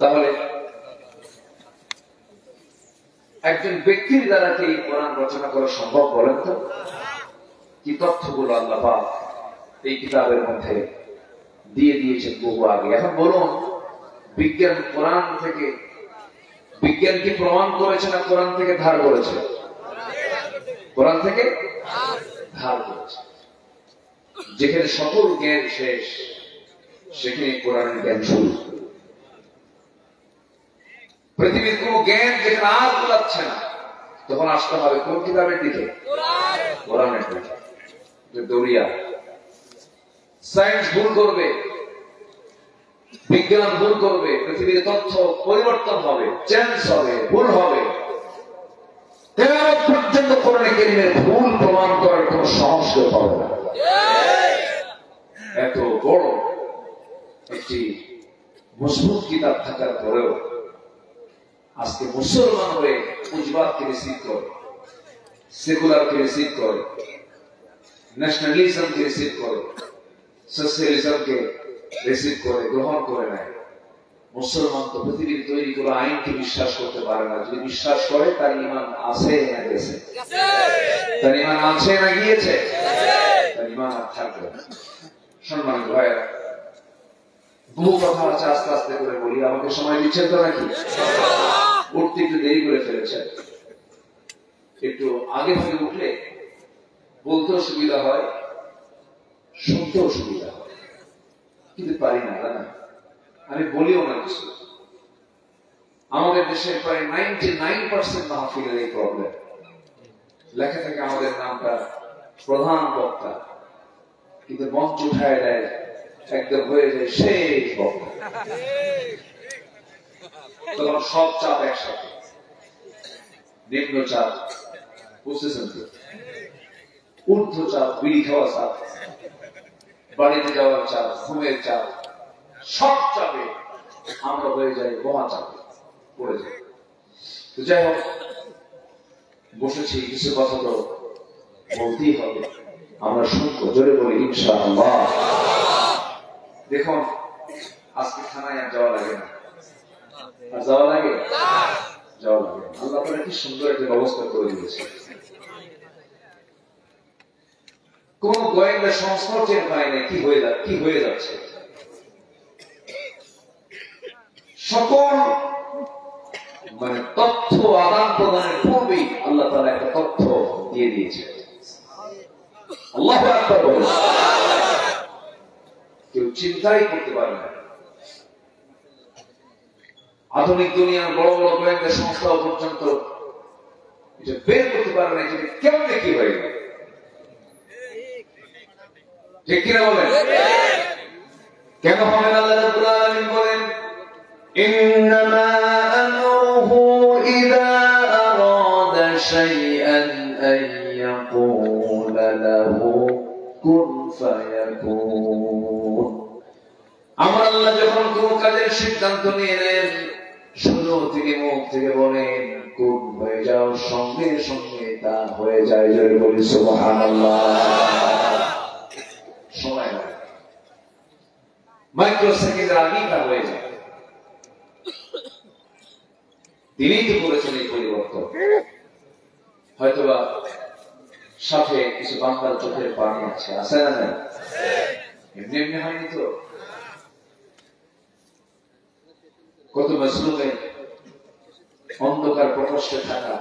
তাহলে একজন ব্যক্তির দ্বারা কি কোরআন রচনা করা সম্ভব বলেন তো? কি তথ্যগুলো আল্লাহ পাক এই কিতাবের মধ্যে দিয়ে দিয়েছেন বহু আগে। এখন বলুন, বিজ্ঞান কোরআন থেকে, বিজ্ঞান কি প্রমাণ করেছে না কোরআন থেকে ধার করেছে? কোরআন থেকে ধার করেছে। যেখানে সকল জ্ঞান শেষ, সেখানে কোরআনের জ্ঞান শুরু। পৃথিবীর কোন জ্ঞান যেখানে আর কুলাচ্ছে না, তখন আসতে হবে কোন কিতাবের দিকে? কোরআনের দিকে। দৌড়িয়া সায়েন্স ভুল করবে, বিজ্ঞান ভুল করবে, পৃথিবীর তথ্য পরিবর্তন হবে, চেঞ্জ হবে, ভুল হবে। কিয়ামত পর্যন্ত কোরআনে কারীমের ভুল প্রমাণ করার কোন সাহস পাবে না। এত বড় একটি মজবুত কিতাব থাকার পরেও আজকে মুসলমান হয়ে পুঁজিবাদকে রিসিভ করে, সেকুলারকে রিসিভ করে, ন্যাশনালিজমকে রিসিভ করে, সোশ্যালিজমকে রিসিভ করে, গ্রহণ করে নেয়। মুসলমান তো পৃথিবীর তৈরি করা আইনকে বিশ্বাস করতে পারে না। যদি বিশ্বাস করে, তার ঈমান আছে না গেছে? তার ঈমান আছে না গিয়েছে? তার ঈমান আর থাকবে না। সম্মানিত ভাইরা, বহু কথা আছে, আস্তে আস্তে করে বলি। আমাকে সময় দিচ্ছেন তো নাকি? উঠতে একটু দেরি করে ফেলেছেন। একটু আগে ভাগে উঠলে বলতেও সুবিধা হয়, শুনতেও সুবিধা হয়, কিন্তু পারি না। আমি বলিও না কিছু। আমাদের দেশের প্রায় 99% মাহফিলের এই প্রবলেম। লেখা থাকে আমাদের নামটা প্রধান বক্তা, কিন্তু মঞ্চ উঠায় দেয়, একদম হয়ে যায় শেষ বক্তা। তখন সব চাপ একসাথে, নিম্ন চাপ, বুঝতেছেন তো, ঊর্ধ্ব চাপ, বিড়ি খাওয়া চাপ, বাড়িতে যাওয়ার চাপ, ঘুমের চাপ, সব চাপে আমরা হয়ে যাই বোমা চাপে পড়ে যাই। তো যাই হোক, বসেছি, কিছু কথা তো বলতেই হবে, আমরা শুনবো। জোরে বলি ইনশাআল্লাহ। দেখুন, আজকে থানায় আর যাওয়া লাগে না। আর যাওয়া লাগে? যাওয়া লাগে। আল্লাহ তাআলা কি সুন্দর একটা ব্যবস্থা করে দিয়েছে। কোন গোয়েন্দা সংস্থা টের পায় না কি হয়ে যাচ্ছে। সকল তথ্য আদান প্রদানের পূর্বেই আল্লাহ তাআলা একটা তথ্য দিয়ে দিয়েছে। আল্লাহু আকবার বলেন। কেউ চিন্তাই করতে পারে না। আধুনিক দুনিয়ার বড় বড় গোয়েন্দা সংস্থা পর্যন্ত এটা বের করতে পারে না যে কেমনে কি হয়ে গেল। ঠিক কিনা বলেন? কেন হবে? আল্লাহ রাব্বুল আলামিন বলেন, ইন্নামা আমরুহু ইযা আরাদা শাইআন আন ইয়াকুলা লাহু কুন ফায়াকুন। আমার আল্লাহ যখন কোন কাজের সিদ্ধান্ত নিয়ে নেন, শুধু তিনি মুখ থেকে বলেন কুন হয়ে যাও, সঙ্গে সঙ্গে তা হয়ে যায়। জোরে বলি সুবহানাল্লাহ। সময় লাগে, মাইক্রোসেকেন্ডের আগেই তা হয়ে যায়। তিনিই তো করেছেন এই পরিবর্তন। হয়তোবা সাথে কিছু বান্দার চোখের পানি আছে না নাই? এমনি এমনি হয়নি তো। কত মজলুমে অন্ধকার প্রকোষ্ঠে থাকা,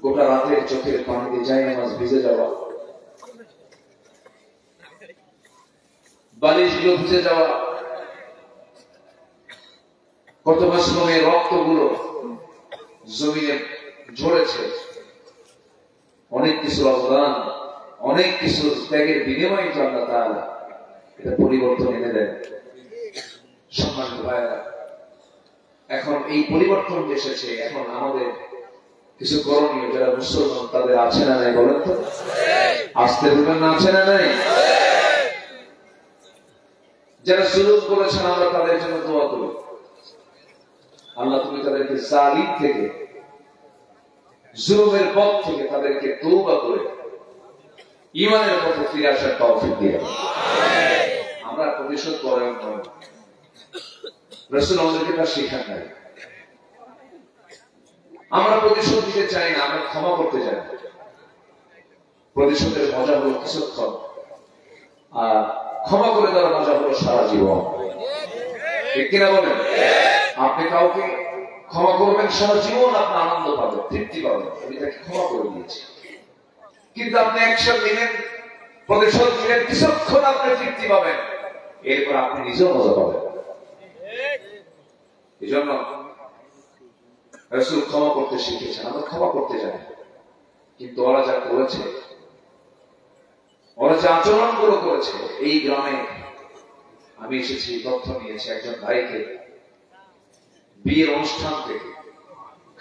গোটা রাতের চোখের পানি দিয়ে যায় নামাজ ভিজে যাওয়া, বালিশগুলো ভিজে যাওয়া, কত মজলুমে রক্তগুলো জমিনে ঝরেছে। অনেক কিছু অবদান, অনেক কিছু ত্যাগের বিনিময়ে আল্লাহ তাআলা এটা পরিবর্তন এনে দেন। সম্মানিত ভাইরা, এখন এই পরিবর্তন এসেছে, এখন আমাদের কিছু করণীয়। যারা মুসলমান তাদের আছে না নাই বলেন তো? আসতে দেবেন না? আছে না নাই? যারা জুলুম করেছেন, আমরা তাদের জন্য দোয়া করি। আল্লাহ তুমি তাদেরকে জালিম থেকে, জুলুমের পথ থেকে তাদেরকে তওবা করে ঈমানের পথে ফিরে আসার তৌফিক দিও। আমরা প্রতিশোধ পরায়ণ নই, রাসূল আমাদেরকে তা শেখান নাই। আমরা প্রতিশোধ দিতে চাই না, আমরা ক্ষমা করতে চাই। প্রতিশোধের মজা হলো কিছুক্ষণ, আর ক্ষমা করে দেওয়ার মজা হলো সারা জীবন। ঠিক কিনা বলেন? আপনি কাউকে ক্ষমা করবেন, সারা জীবন আপনি আনন্দ পাবেন, তৃপ্তি পাবেন, আমি তাকে ক্ষমা করে দিয়েছি। কিন্তু আপনি অ্যাকশন নিলেন, প্রতিশোধ নিলেন, কিছুক্ষণ আপনি তৃপ্তি পাবেন, এরপর আপনি নিজেও মজা পাবেন। এই জন্য রাসূল ক্ষমা করতে শিখেছেন, আমরা ক্ষমা করতে জানি। কিন্তু ওরা যা করেছে, ওরা যে আচরণগুলো করেছে, এই গ্রামে আমি এসেছি, তথ্য নিয়েছি, একজন ভাইকে বিয়ের অনুষ্ঠান থেকে,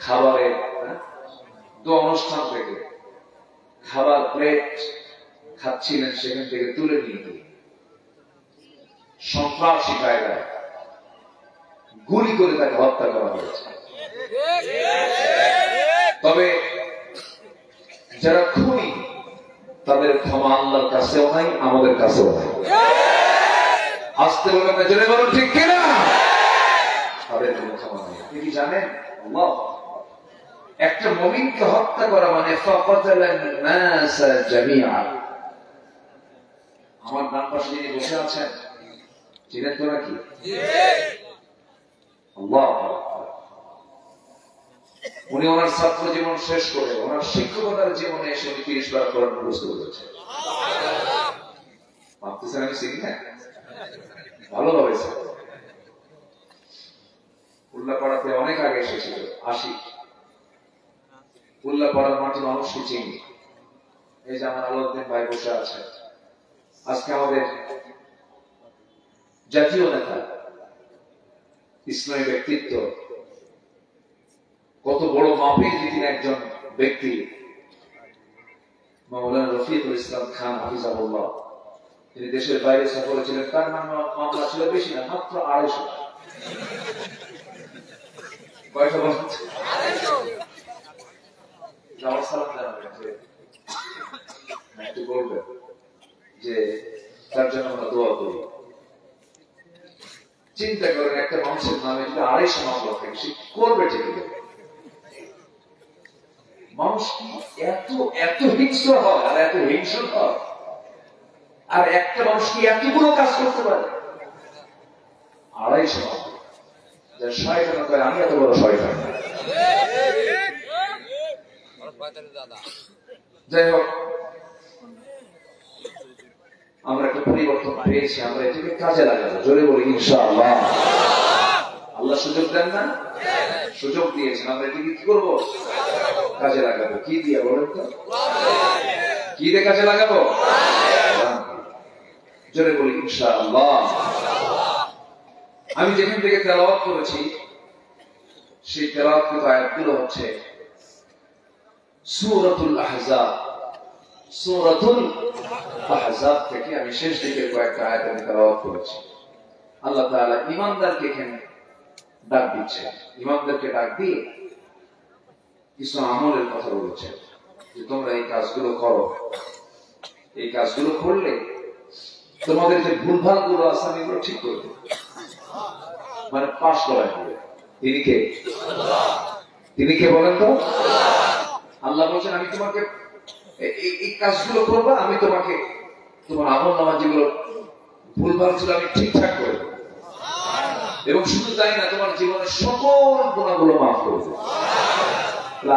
খাবারের অনুষ্ঠান থেকে খাবার প্লেট খাচ্ছিলেন, সেখান থেকে তুলে নিয়ে গিয়ে সন্ত্রাসী কায়দায় গুলি করে তাকে হত্যা করা হয়েছে। তবে যারা খুনি, তাদের ক্ষমা আল্লাহর কাছেও নাই, আমাদের কাছেও নাই। আসতে বলে না, জেনে বলুন ঠিক কিনা? তাদের কোনো ক্ষমা নাই। আপনি কি জানেন, আল্লাহ একটা মুমিনকে হত্যা করা মানে ফাকাতালান নাস জামিআ। আমার ডান পাশে যিনি বসে আছেন, চিনেন তো নাকি? আল্লাহ, উনি ওনার ছাত্র জীবন শেষ করে ওনার শিক্ষকতার জীবনে এসে উনি 30 বার কোরআন মুখস্থ করেছেন। ভাবতেছেন আমি চিনি না? ভালোভাবে উল্লাপাড়াতে অনেক আগে এসেছিল, 80 উল্লাপাড়ার মাটি মানুষকে চিনি। এই যে আমার আলাউদ্দিন ভাই বসে আছে, আজকে আমাদের জাতীয় নেতা, ইসলামী ব্যক্তিত্ব, কত বড় মাপের যিনি একজন ব্যক্তি, মাওলানা রফিকুল ইসলাম খান হাফিজাহুল্লাহ। তিনি দেশের বাইরে সফরে ছিলেন, তার মামলা ছিল বেশি না, মাত্র 250। কয়টা বলছেন? 250। সালাম জানাবেন যে একটু বলবেন যে তার জন্য আমরা দোয়া করি। চিন্তা করেন, একটা মানুষের নামে যদি 250 মামলা থাকে, সে করবে ঠিক। মানুষ কি এত এত হিংস্র হয় আর এত হিংস্র হয়? আর একটা মানুষ কি এতগুলো কাজ করতে পারে? 250 মামলা। যার শয়তান কয় আমি এত বড় শয়তান। যাই হোক, আমরা একটা পরিবর্তন পেয়েছি, আমরা এটাকে কাজে লাগাবো। জোরে বলি ইনশাআল্লাহ। আল্লাহ সুযোগ দেন না? সুযোগ দিয়েছেন, আমরা এটাকে কি করবো? কাজে লাগাবো। কি দিয়ে বলেন তো? কি দিয়ে কাজে লাগাবো? জোরে বলি ইনশাআল্লাহ। আমি যেখান থেকে তেলাওয়াত করেছি, সেই তেলাওয়াতকৃত আয়াতগুলো হচ্ছে সূরাতুল আহজাব। সূরাতুল আহজাব থেকে আমি শেষ দিকের কয়েকটা আয়াত আমি তেলাওয়াত করেছি। আল্লাহ তাআলা ঈমানদারকে এখানে ডাক দিচ্ছে, ঈমানদারকে ডাক দিয়ে কিছু আমলের কথা বলেছেন যে তোমরা এই কাজগুলো করো, এই কাজগুলো করলে তোমাদের যে ভুলভাল গুলো আছে আমি এগুলো ঠিক করে দেব, মানে পাশ করাই দেবে। তিনি কে? তিনি কে বলেন তো? আল্লাহ বলছেন আমি তোমাকে এই কাজগুলো করবা, আমি তোমাকে তোমার আমল নামা যেগুলো ভুলভাল ছিল আমি ঠিকঠাক করে দেবো, এবং শুধু তাই না, তোমার জীবনের সকল গুণাগুলো মাফ করে দেবো।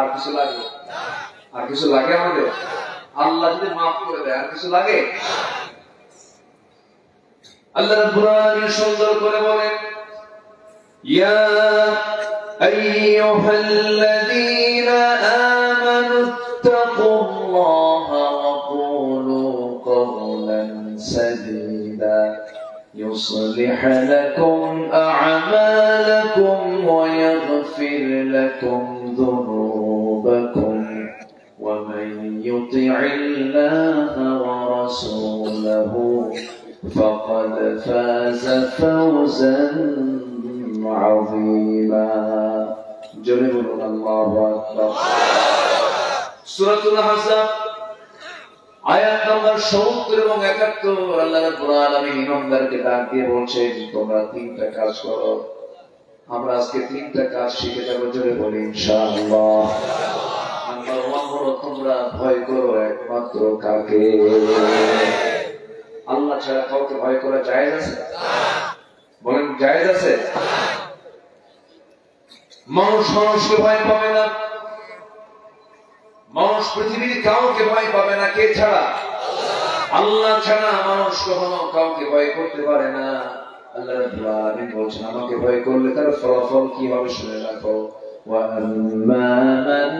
আর কিছু লাগে? আর কিছু লাগে আমাদের? আল্লাহ যদি মাফ করে দেয় আর কিছু লাগে? আল্লাহ রাব্বুল আলামিন সুন্দর করে বলেন, ইয়া আইয়ুহাল্লাযীনা আমানু ইত্তাকুল্লাহা ওয়া কুলু কওলান সাদীদা يصلح لكم أعمالكم ويغفر لكم ذنوبكم ومن يطع الله ورسوله فقد فاز فوزا عظيما. جل الله أكبر. سورة الأحزاب আয়াত নাম্বার 70 এবং 71 আল্লাহ রাব্বুল আলামিন ইমানদারকে ডাক দিয়ে বলছেন তোমরা তিনটা কাজ করো। আমরা আজকে 3টা কাজ শিখে যাবো, জোরে বলি ইনশাআল্লাহ। নাম্বার 1 হলো তোমরা ভয় করো একমাত্র কাকে? আল্লাহ ছাড়া কাউকে ভয় করা জায়েজ আছে? বলেন জায়েজ আছে? মানুষ মানুষকে ভয় পাবে না, মানুষ পৃথিবীর কাউকে ভয় পাবে না। কে ছাড়া? আল্লাহ ছাড়া মানুষ কখনো কাউকে ভয় করতে পারে না। আল্লাহ রাব্বুল আলামিন বলেছেন আমাকে ভয় করলে তার ফলাফল কি হবে শুনে রাখো। ওয়া আম্মা মান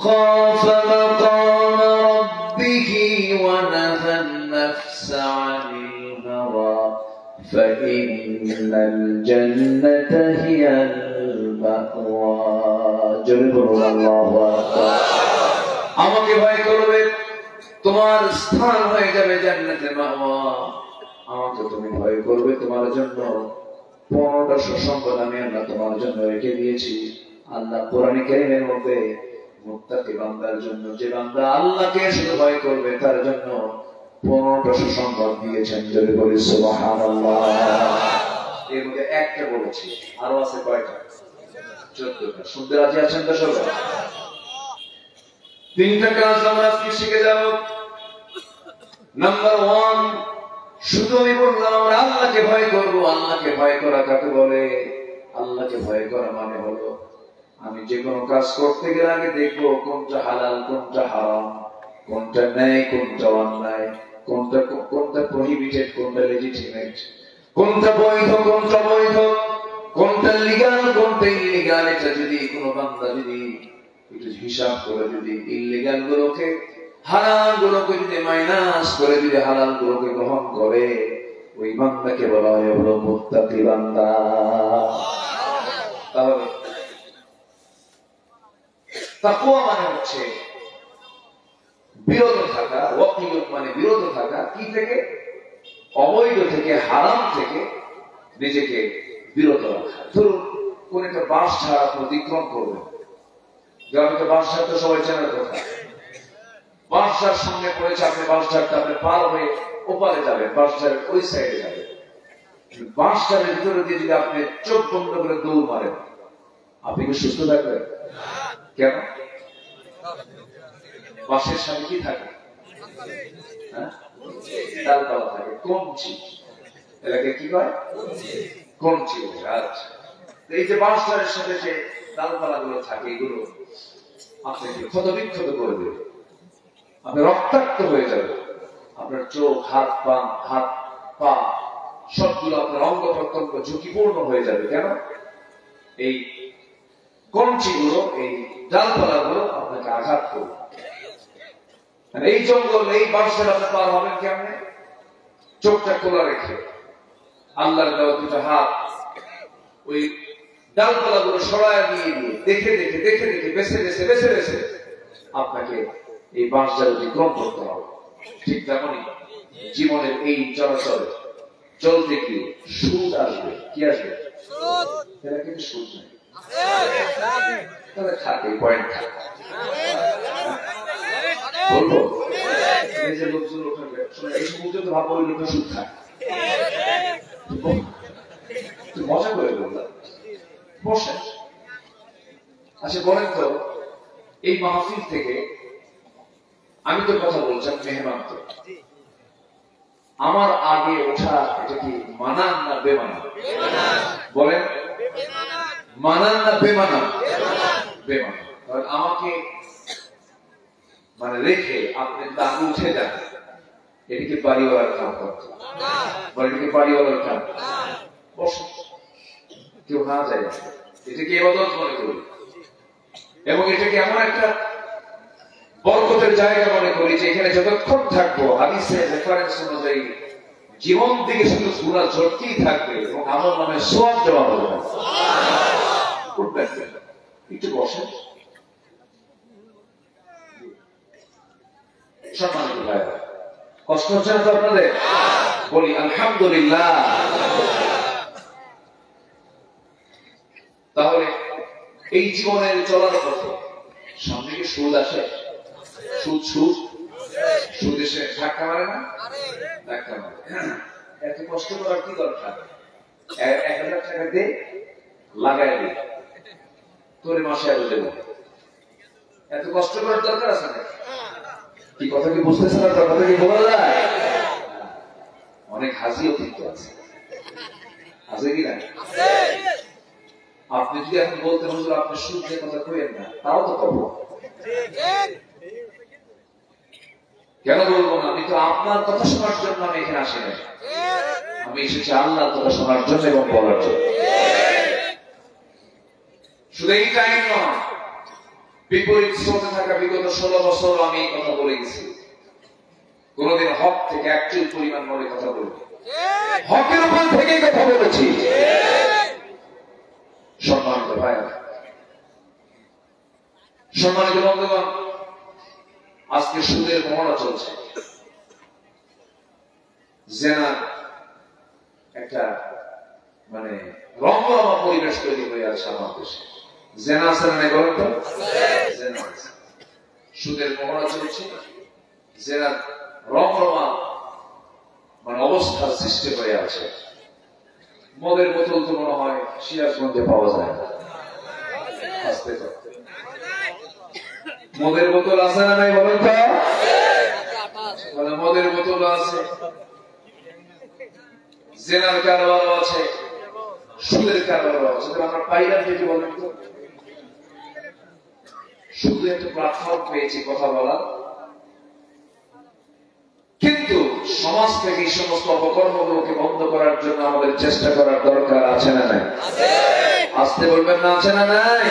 খাফা মাকাম রাব্বিহি ওয়া নাহান নাফসা আনিল হাওয়া ফাইন্নাল জান্নাতা হিয়াল মাওয়া। জোরে বলুন আল্লাহু আকবার। আমাকে ভয় করবে, তোমার স্থান হয়ে যাবে জান্নাতে মাওয়া। আমাকে তুমি ভয় করবে, তোমার জন্য 15টা সুসংবাদ আমি আল্লাহ তোমার জন্য রেখে দিয়েছি। আল্লাহ কোরআনে কারীমের মধ্যে মুত্তাকি বান্দার জন্য, যে বান্দা আল্লাহকে শুধু ভয় করবে তার জন্য 15টা সুসংবাদ দিয়েছেন। যদি বলি সুবহানাল্লাহ। এর মধ্যে একটা বলেছি, আরো আছে কয়টা? 14টা। শুনতে রাজি আছেন তো সবাই? 3টা কাজ আমরা আজকে শিখে যাব। নাম্বার 1, শুধু আমি বললাম আমরা আল্লাহকে ভয় করব। আল্লাহকে ভয় করা কাকে বলে? আল্লাহকে ভয় করা মানে হলো আমি যে কোনো কাজ করতে গেলে আগে দেখবো কোনটা হালাল, কোনটা হারাম, কোনটা ন্যায়, কোনটা অন্যায়, কোনটা প্রহিবিটেড, কোনটা লেজিটিমেট, কোনটা বৈধ, কোনটা বৈধ, কোনটা লিগ্যাল, কোনটা ইলিগ্যাল। এটা যদি কোনো বান্দা যদি একটু হিসাব করে যদি ইলিগ্যাল গুলোকে, হারাম গুলোকে যদি মাইনাস করে যদি হালাল গুলোকে গ্রহণ করে, ওই বান্দাকে বলা হয় হলো মুত্তাকি বান্দা। তাহলে তাকওয়া মানে হচ্ছে বিরত থাকা, ওয়াকিয়ত মানে বিরত থাকা কি থেকে? অবৈধ থেকে, হারাম থেকে নিজেকে বিরত রাখা। ধরুন কোন একটা বাস ছাড়া অতিক্রম করবে, গ্রামে বাস ছাড়তে সবাই চেনার কথা। বাসটার সামনে পড়েছে, আপনি বাসটারটা আপনি পার হয়ে ওপারে যাবেন, বাসটার ওই সাইডে যাবেন। বাসটার ভিতরে দিয়ে যদি আপনি চোখ বন্ধ করে দৌড় মারেন, আপনি কি সুস্থ থাকবেন? কেন? বাসের সামনে কি থাকে? ডালপালা থাকে, কঞ্চি। এলাকায় কি হয়? কঞ্চি। আচ্ছা, এই যে বাসটার সাথে যে ডালপালা গুলো থাকে, এগুলো আপনাকে ক্ষতবিক্ষত করে দেবে, আপনি রক্তাক্ত হয়ে যাবে। আপনার চোখ, হাত পা সবগুলো আপনার অঙ্গ প্রত্যঙ্গ ঝুঁকিপূর্ণ হয়ে যাবে। কেন? এই কঞ্চিগুলো, এই ডালপালাগুলো আপনাকে আঘাত করবে। এই জঙ্গল, এই বাসের আপনি পার হবেন কেমনে? চোখটা খোলা রেখে, আল্লাহর দেওয়া 2টা হাত ওই ডালপালাগুলো সরায় দিয়ে দিয়ে দেখে দেখে দেখে দেখে বেছে বেছে বেছে বেছে আপনাকে এই বাসটা অতিক্রম করতে হবে। ঠিক তেমনই জীবনের এই চলাচলে চলতে গিয়ে সুদ আসবে। কি আসবে? এরা কিন্তু সুদ নেই, তাহলে থাকে পয়েন্ট থাকে। বলবো এই যে লোকজন এই সমুদ্র তো ভাবো ওই লোকের সুদ খায়, মজা করে বললাম। বসেন। আচ্ছা বলেন তো, এই মাহফিল থেকে আমি তো কথা বলছিলাম মেহমান, তো আমার আগে ওঠা এটা কি মানান না বেমানান? বলেন মানান না বেমানান? বেমানান। কারণ আমাকে মানে রেখে আপনি আগে উঠে যান, এটা কি বাড়িওয়ালার কাম করছে? এটা কি বাড়িওয়ালার কাম? বসে কেউ না যায়, এটাকে ইবাদত মনে করি এবং এটাকে এমন একটা বরকতের জায়গা মনে করি যে এখানে যতক্ষণ থাকবো হাদিসের রেফারেন্স অনুযায়ী জীবন থেকে শুধু গুনাহ ঝরতেই থাকবে এবং আমার নামে সওয়াব দেওয়া হবে। একটু বসেন। সম্মানিত ভাইরা, কষ্ট হচ্ছে না তো আপনাদের? বলি আলহামদুলিল্লাহ। তাহলে এই জীবনের চলার পথে সামনে কি সুদ আসে? সুদ সুদ সুদ এসে ধাক্কা মারে না? ধাক্কা মারে। এত কষ্ট করার কি দরকার? 1000 টাকা দে, লাগাই দিই, তোর মাসে আরো দেব। এত কষ্ট করার দরকার আছে না? কি কথা কি বুঝতেছে না? কথা কি বলা যায়? অনেক হাসিও কিন্তু আছে, আছে কি না? আপনি যদি এখন বলতে হুজুর আপনি শুদ্ধ কথা কইেন না, তাও তো কব। কেন বলবো না? আমি তো আপনার কথা শোনার জন্য আমি এখানে আসি না, আমি এসেছি আল্লাহর কথা শোনার জন্য এবং বলার জন্য। শুধু এই টাইম নয়, বিপরীত স্রোতে থাকা বিগত 16 বছর আমি এই কথা বলে গেছি। কোনদিন হক থেকে একচুল পরিমাণ বলে কথা বলবো, হকের উপর থেকে কথা বলেছি। সম্মানিত ভাইরা, সম্মানিত বন্ধুগণ, আজকে সুদের মহড়া চলছে। জেনার একটা মানে রমরমা পরিবেশ তৈরি হয়ে আছে আমার দেশে। জেনা আছে না বলেন তো? সুদের মহড়া চলছে, জেনার রমরমা মানে অবস্থার সৃষ্টি হয়ে আছে। মদের বোতল তো মনে হয় সিরাজগঞ্জে পাওয়া যায় না। আসতে তো মদের বোতল আছে না নাই বলেন তো? মদের বোতল আছে, জেনার কারবারও আছে, সুদের কারবারও আছে। আমরা পাইলাম থেকে বলেন তো? শুধু একটা প্ল্যাটফর্ম পেয়েছি কথা বলার, কিন্তু সমাজ থেকে এই সমস্ত অপকর্মগুলোকে বন্ধ করার জন্য আমাদের চেষ্টা করার দরকার আছে না নাই? আসতে বলবেন না, আছে না নাই?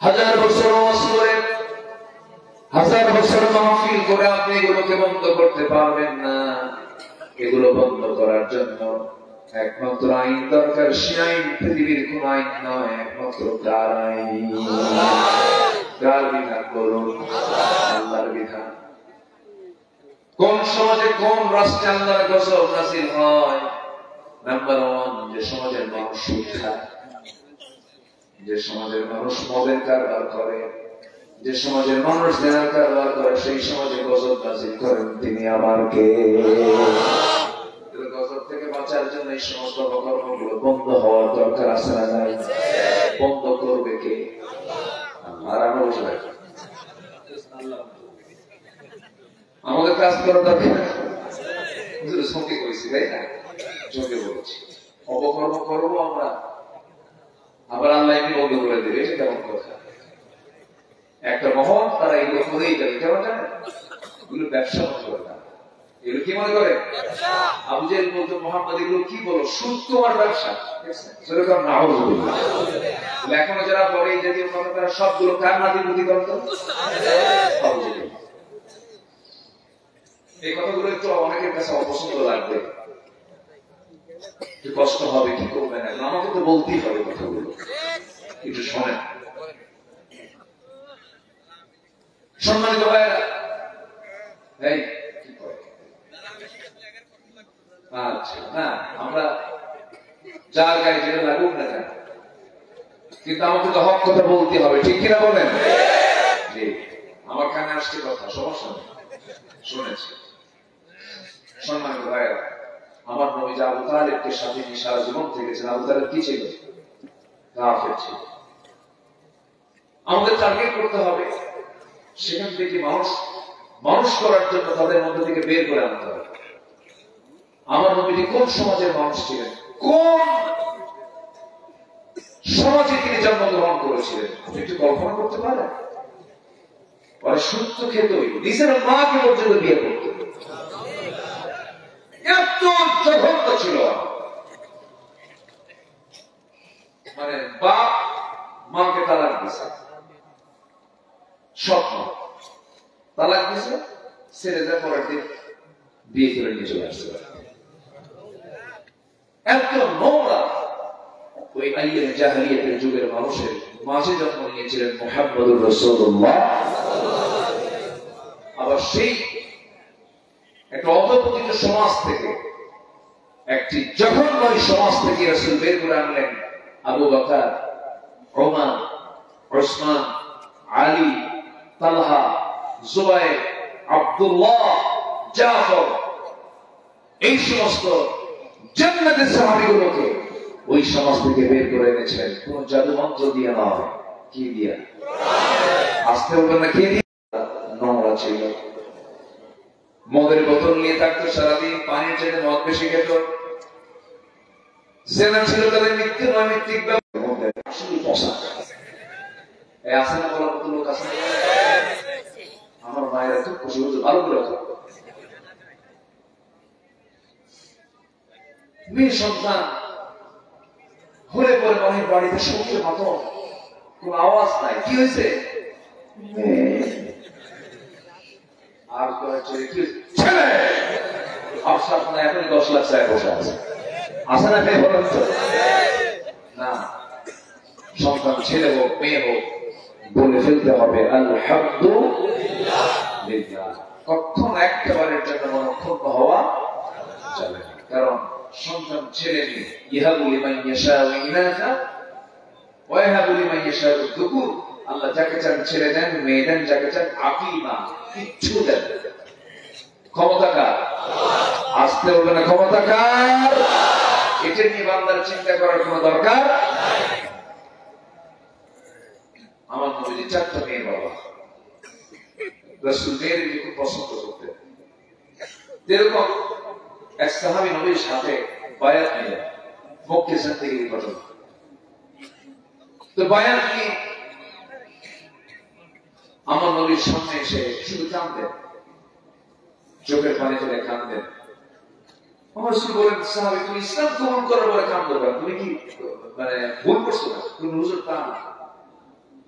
হাজার বছর ওয়াজ করে, হাজার বছর মাহফিল করে আপনি এগুলোকে বন্ধ করতে পারবেন না। এগুলো বন্ধ করার জন্য একমাত্র আইন দরকার। সে আইন পৃথিবীর কোন আইন নয়, একমাত্র কার আইন? কার বিধান বলুন? আল্লাহর বিধান। কোন সমাজে কোন রাষ্ট্রে আল্লাহর গজব নাযিল হয়? নাম্বার 1, যে সমাজের মানুষ সুদ খায়, যে সমাজের মানুষ মদের কারবার করে, যে সমাজের মানুষ জেনার কারবার করে, সেই সমাজে গজব নাযিল করেন তিনি আমার কে? গজব থেকে বাঁচার জন্য এই সমস্ত অপকর্মগুলো বন্ধ হওয়ার দরকার আছে না নাই? বন্ধ করবে কে? আর আমাদের কাজ করা দরকার। সঙ্গে করেছি তাই না? সঙ্গে বলেছি অপকর্ম করবো আমরা, আবার আল্লাহ এমনি বন্ধ করে দেবে, এটা কেমন কথা? একটা মহল তারা এগুলো করেই যাবে, কেমন জানেন? এগুলো ব্যবসা মনে করে না। এগুলো কি মনে করে? আবু জাহেল বলতো মুহাম্মদ এগুলো কি বলো, সুদ তোমার ব্যবসা। এখনো যারা বলে এই জাতীয় কথা, তারা সবগুলো কার নাতিপুতি করত? এই কথাগুলো একটু অনেকের কাছে অপছন্দ লাগবে, কষ্ট হবে, কি করবে না, আমাকে তো বলতেই হবে কথাগুলো, একটু শোনেন। সম্মানিত ভাইয়েরা, এই কি করে? আচ্ছা, না আমরা যার গায়ে যেটা লাগুক না কেন, কিন্তু আমাকে তো হক কথা বলতে হবে, ঠিক কিনা বলেন? আমার কানে আসছে কথা, সমস্যা নেই, শুনেছি। সম্মানিত ভাইয়েরা, আমার নবী যে আবু তালেবকে সাথে নিয়ে সারা জীবন থেকেছেন। আবু তালেব কি ছিল? কাফের ছিল। আমাদের টার্গেট করতে হবে সেখান থেকে মানুষ করার জন্য তাদের মধ্যে থেকে বের করে আনতে হবে। আমার নবীজি কোন সমাজের মানুষ ছিলেন, কোন সমাজে তিনি জন্মগ্রহণ করেছিলেন, আপনি একটু কল্পনা করতে পারেন? পরে সত্য খেতই, নিজের মাকে পর্যন্ত বিয়ে করত। এত জঘন্য ছিল, মানে বাপ মাকে তালাক দিছে, স্বপ্ন তালাক দিছে, ছেড়ে যা পরের দিন বিয়ে করে নিয়ে চলে আসছে। এত নোংরা। ওই আইয়ুব জাহেলিয়াতের যুগের মানুষের মাঝে জন্ম নিয়েছিলেন মুহাম্মদুর রাসূলুল্লাহ। আবার সেই একটা অধপতিত সমাজ থেকে, একটি জঘন্যময় সমাজ থেকে রাসূল বের করে আনলেন আবু বকর, ওমর, উসমান, আলী, তালহা, জুবাইর, আব্দুল্লাহ, জাফর, এই সমস্ত জান্নাতের সাহাবীগুলোকে ওই সমাজ থেকে বের করে এনেছিলেন কোন জাদু মন্ত্র দিয়ে নয়, কি দিয়া? আসতে হবে না, কে দিয়ে? নোংরা ছিল। মদের বোতল নিয়ে থাকতো সারাদিন, পানির জন্য মদ বেশি খেত। জেনা ছিল তাদের মৃত্যু নৈমিত্তিক আসলে পোশাক আছে না, বলার মতো লোক আছে। আমার মায়েরা খুব খুশি হতো, ভালো করে মেয়ে সন্তান হলে পরে অনেক বাড়িতে সবচেয়ে মাতো কোন আওয়াজ নাই, কি হয়েছে? আর ছেলে অবসর না, এখন 10 লাখ টাকা বসে আছে, আসে না? পেয়ে বলেন তো না, সন্তান ছেলে হোক মেয়ে হোক বলে ফেলতে হবে আলহামদুলিল্লাহ। কখন একেবারে জন্য মনক্ষুণ্ণ হওয়া যাবে না, কারণ সন্তান ছেলে মেয়ে ইহাবু লিমান ইয়াশাউ ইনাসা ওয়া ইয়াহাবু লিমান ইয়াশাউ যুকুর। আল্লাহ যাকে চান ছেলে দেন, মেয়ে দেন, যাকে চান আকিমা কিচ্ছু দেন। ক্ষমতা কার? আসতে হবে না, ক্ষমতা কার? এটা নিয়ে বান্দার চিন্তা করার কোনো দরকার নাই। আমার নবীজি 4টা মেয়ের বাবা, রাসূল মেয়েদেরকে খুব পছন্দ করতেন। যেরকম এক সাহাবী নবীর সাথে বায়াত নিলেন, মক্কা থেকে ঘটনা। তো বায়াত নিয়ে আমার নবীর সামনে এসে শুধু কাঁদতেন, চোখের পানি ফেলে কাঁদতেন। আমার রাসূল বলেন, সাহাবী তুমি ইসলাম কবুল করার পরে কাঁদো কেন? তুমি কি মানে ভুল করছো না? তুমি হুজুর তা না,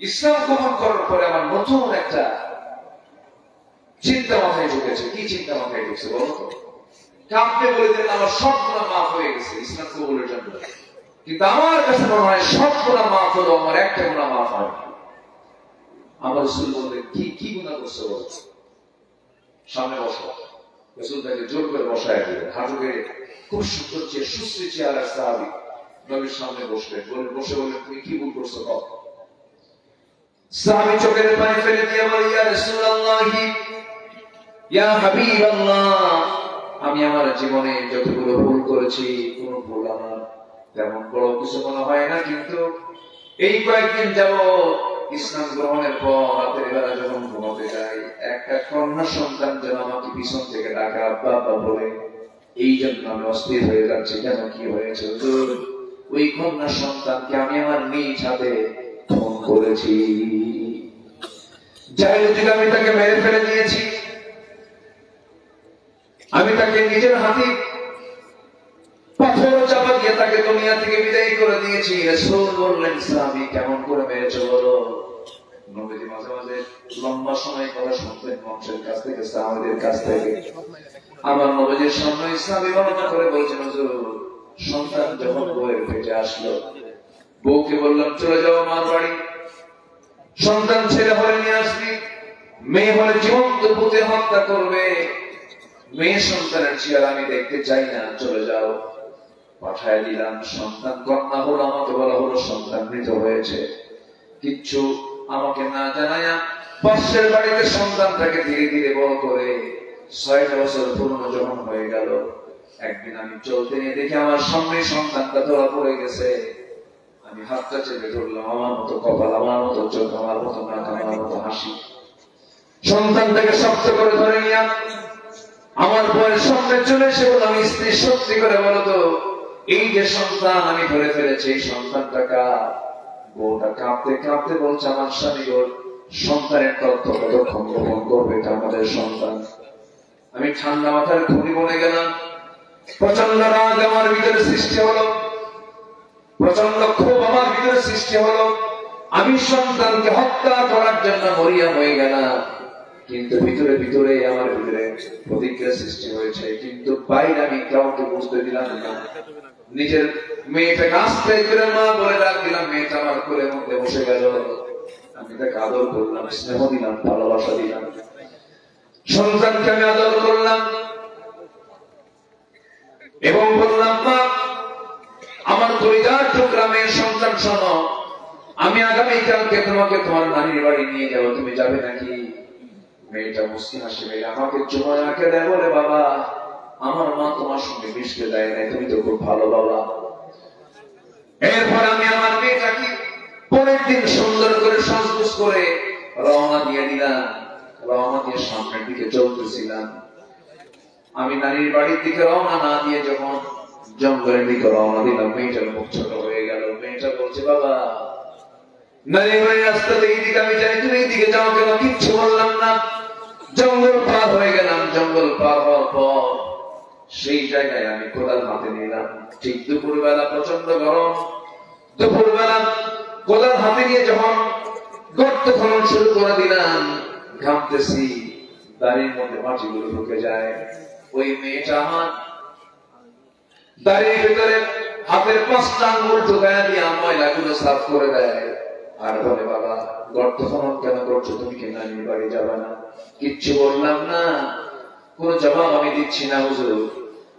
ইসলাম কবুল করার পরে আমার নতুন একটা চিন্তা মাথায় ঢুকেছে। কি চিন্তা মাথায় ঢুকছে বলো তো? কাঁদতে বলে দিলেন আমার সব গুনাহ মাফ হয়ে গেছে ইসলাম কবুলের জন্য, কিন্তু আমার কাছে মনে হয় সব গুনাহ মাফ হলো, আমার একটা গুনাহ মাফ হয়। আমার রাসূল বললেন, কি কি গুনাহ করছো বলো? সামনে বসো। রাসূল তাকে জোর করে বসায় দিলেন, হাঁটু গেড়ে। খুব সুন্দর চেয়ে সুশ্রী চেহারার সাহাবী নবীর সামনে বসলেন। বসে বললেন, তুমি কি ভুল করছো কও? সাহাবী চোখের পানি ফেলে দিয়ে বলে, ইয়া রাসূলুল্লাহ, ইয়া হাবিবাল্লাহ, আমি আমার জীবনে যতগুলো ভুল করেছি কোন ভুল আমার তেমন বড় কিছু মনে হয় না, কিন্তু এই কয়েকদিন যাবত ইসলাম গ্রহণের পর রাতের বেলা যখন ঘুমাতে যাই, একটা কন্যা সন্তান যেন আমাকে পিছন থেকে ডাকা আব্বা আব্বা বলে, এই জন্য আমি অস্থির হয়ে যাচ্ছি। কেন, কি হয়েছে হুজুর? ওই কন্যা সন্তানকে আমি আমার নিজ হাতে খুন করেছি। জাহেলিয়াতে আমি তাকে মেরে ফেলে দিয়েছি, আমি তাকে নিজের হাতে পাথর চাপা দিয়ে তাকে দুনিয়া থেকে বিদায় করে দিয়েছি। রাসূল বললেন, সাহাবী কেমন করে মেরেছো বলো? নবীজি মাঝে মাঝে লম্বা সময় কথা শুনতেন মানুষের কাছ থেকে, সাহাবীদের কাছ থেকে। আমার নবীজির সামনে সাহাবী বর্ণনা করে বলছেন, হুজুর সন্তান যখন বউয়ের পেটে আসলো, বউকে বললাম চলে যাও আমার বাড়ি, সন্তান ছেলে হলে নিয়ে আসবি, মেয়ে হলে জীবন্ত পুঁতে হত্যা করবে, মেয়ে সন্তানের চেহারা আমি দেখতে চাই না, চলে যাও। পাঠায় দিলাম। সন্তান কন্যা হলো, আমাকে বলা হলো সন্তান মৃত হয়েছে। কিচ্ছু আমাকে না জানায়া পাশের বাড়িতে সন্তানটাকে ধীরে ধীরে বড় করে 6টা বছর পুরনো যখন হয়ে গেল, একদিন আমি চলতে নিয়ে দেখি আমার সামনে সন্তানটা ধরা পড়ে গেছে। আমি হাতটা চেপে ধরলাম, আমার মতো কপাল, আমার মতো চোখ, আমার মতো নাক, আমার মতো হাসি। সন্তানটাকে শক্ত করে ধরে নিয়ে আমার বউয়ের সামনে চলে এসে বললাম, স্ত্রী সত্যি করে বলো তো, এই যে সন্তান আমি ধরে ফেলেছি, এই সন্তানটা কার? বউটা কাঁপতে কাঁপতে বলছে, আমার স্বামী ওর সন্তানের তথ্য কতক্ষণ গোপন করবে, এটা আমাদের সন্তান। আমি ঠান্ডা মাথার ঘুরি বনে গেলাম। প্রচন্ড রাগ আমার ভিতরে সৃষ্টি হলো, প্রচন্ড ক্ষোভ আমার ভিতরে সৃষ্টি হলো। আমি সন্তানকে হত্যা করার জন্য মরিয়া হয়ে গেলাম, কিন্তু ভিতরে ভিতরে আমার ভিতরে প্রতিক্রিয়া সৃষ্টি হয়েছে, কিন্তু বাইরে আমি কাউকে বুঝতে দিলাম না। নিজের মেয়েটাকে আস্তে করে মা বলে ডাক দিলাম, মেয়েটা আমার কোলের মধ্যে বসে গেল। আমি তাকে আদর করলাম, স্নেহ দিলাম, ভালোবাসা দিলাম। সন্তানকে আমি আদর করলাম এবং বললাম, মা আমার পরিবার গ্রামের সন্তান, শোনো, আমি আগামীকালকে তোমাকে তোমার নানির বাড়ি নিয়ে যাবো, তুমি যাবে নাকি? মেয়েটা মুস্কি হাসি মেয়ে আমাকে চুমা আঁকে দেয়, বলে, বাবা আমার মা তোমার সঙ্গে মিশতে দেয় নাই, তুমি তো খুব ভালো বাবা। এরপর আমি আমার মেয়েটাকে পরের দিন সুন্দর করে সাজগোজ করে রওনা দিয়ে দিলাম। রওনা দিয়ে সামনের দিকে চলতেছিলাম। আমি নানির বাড়ির দিকে রওনা না দিয়ে যখন জঙ্গলের দিকে রওনা দিলাম, মেয়েটার মুখ ছোট হয়ে গেল। মেয়েটা বলছে, বাবা নানির বাড়ির রাস্তাতে এইদিকে আমি যাই, তুমি এইদিকে যাও কেন? কিচ্ছু বললাম না। জঙ্গল পার হয়ে গেলাম। জঙ্গল পার হওয়ার পর সেই জায়গায় আমি কোদাল হাতে নিলাম। ঠিক দুপুরবেলা, প্রচন্ড গরম। দুপুরবেলা কোদাল হাতে নিয়ে যখন গর্ত খনন শুরু করে দিলাম, ঘামতেছি, দাড়ির মধ্যে মাটিগুলো ঢুকে যায়। ওই মেয়েটা আমার দাড়ির ভিতরে হাতের 5টা আঙ্গুল ঢুকায় দিয়ে ময়লাগুলো সাফ করে দেয় আর বলে, বাবা গর্ত খনন কেন করছো? তুমি কি নানির বাড়ি যাবে না? কিচ্ছু বললাম না, কোন জবাব আমি দিচ্ছি না হুজুর।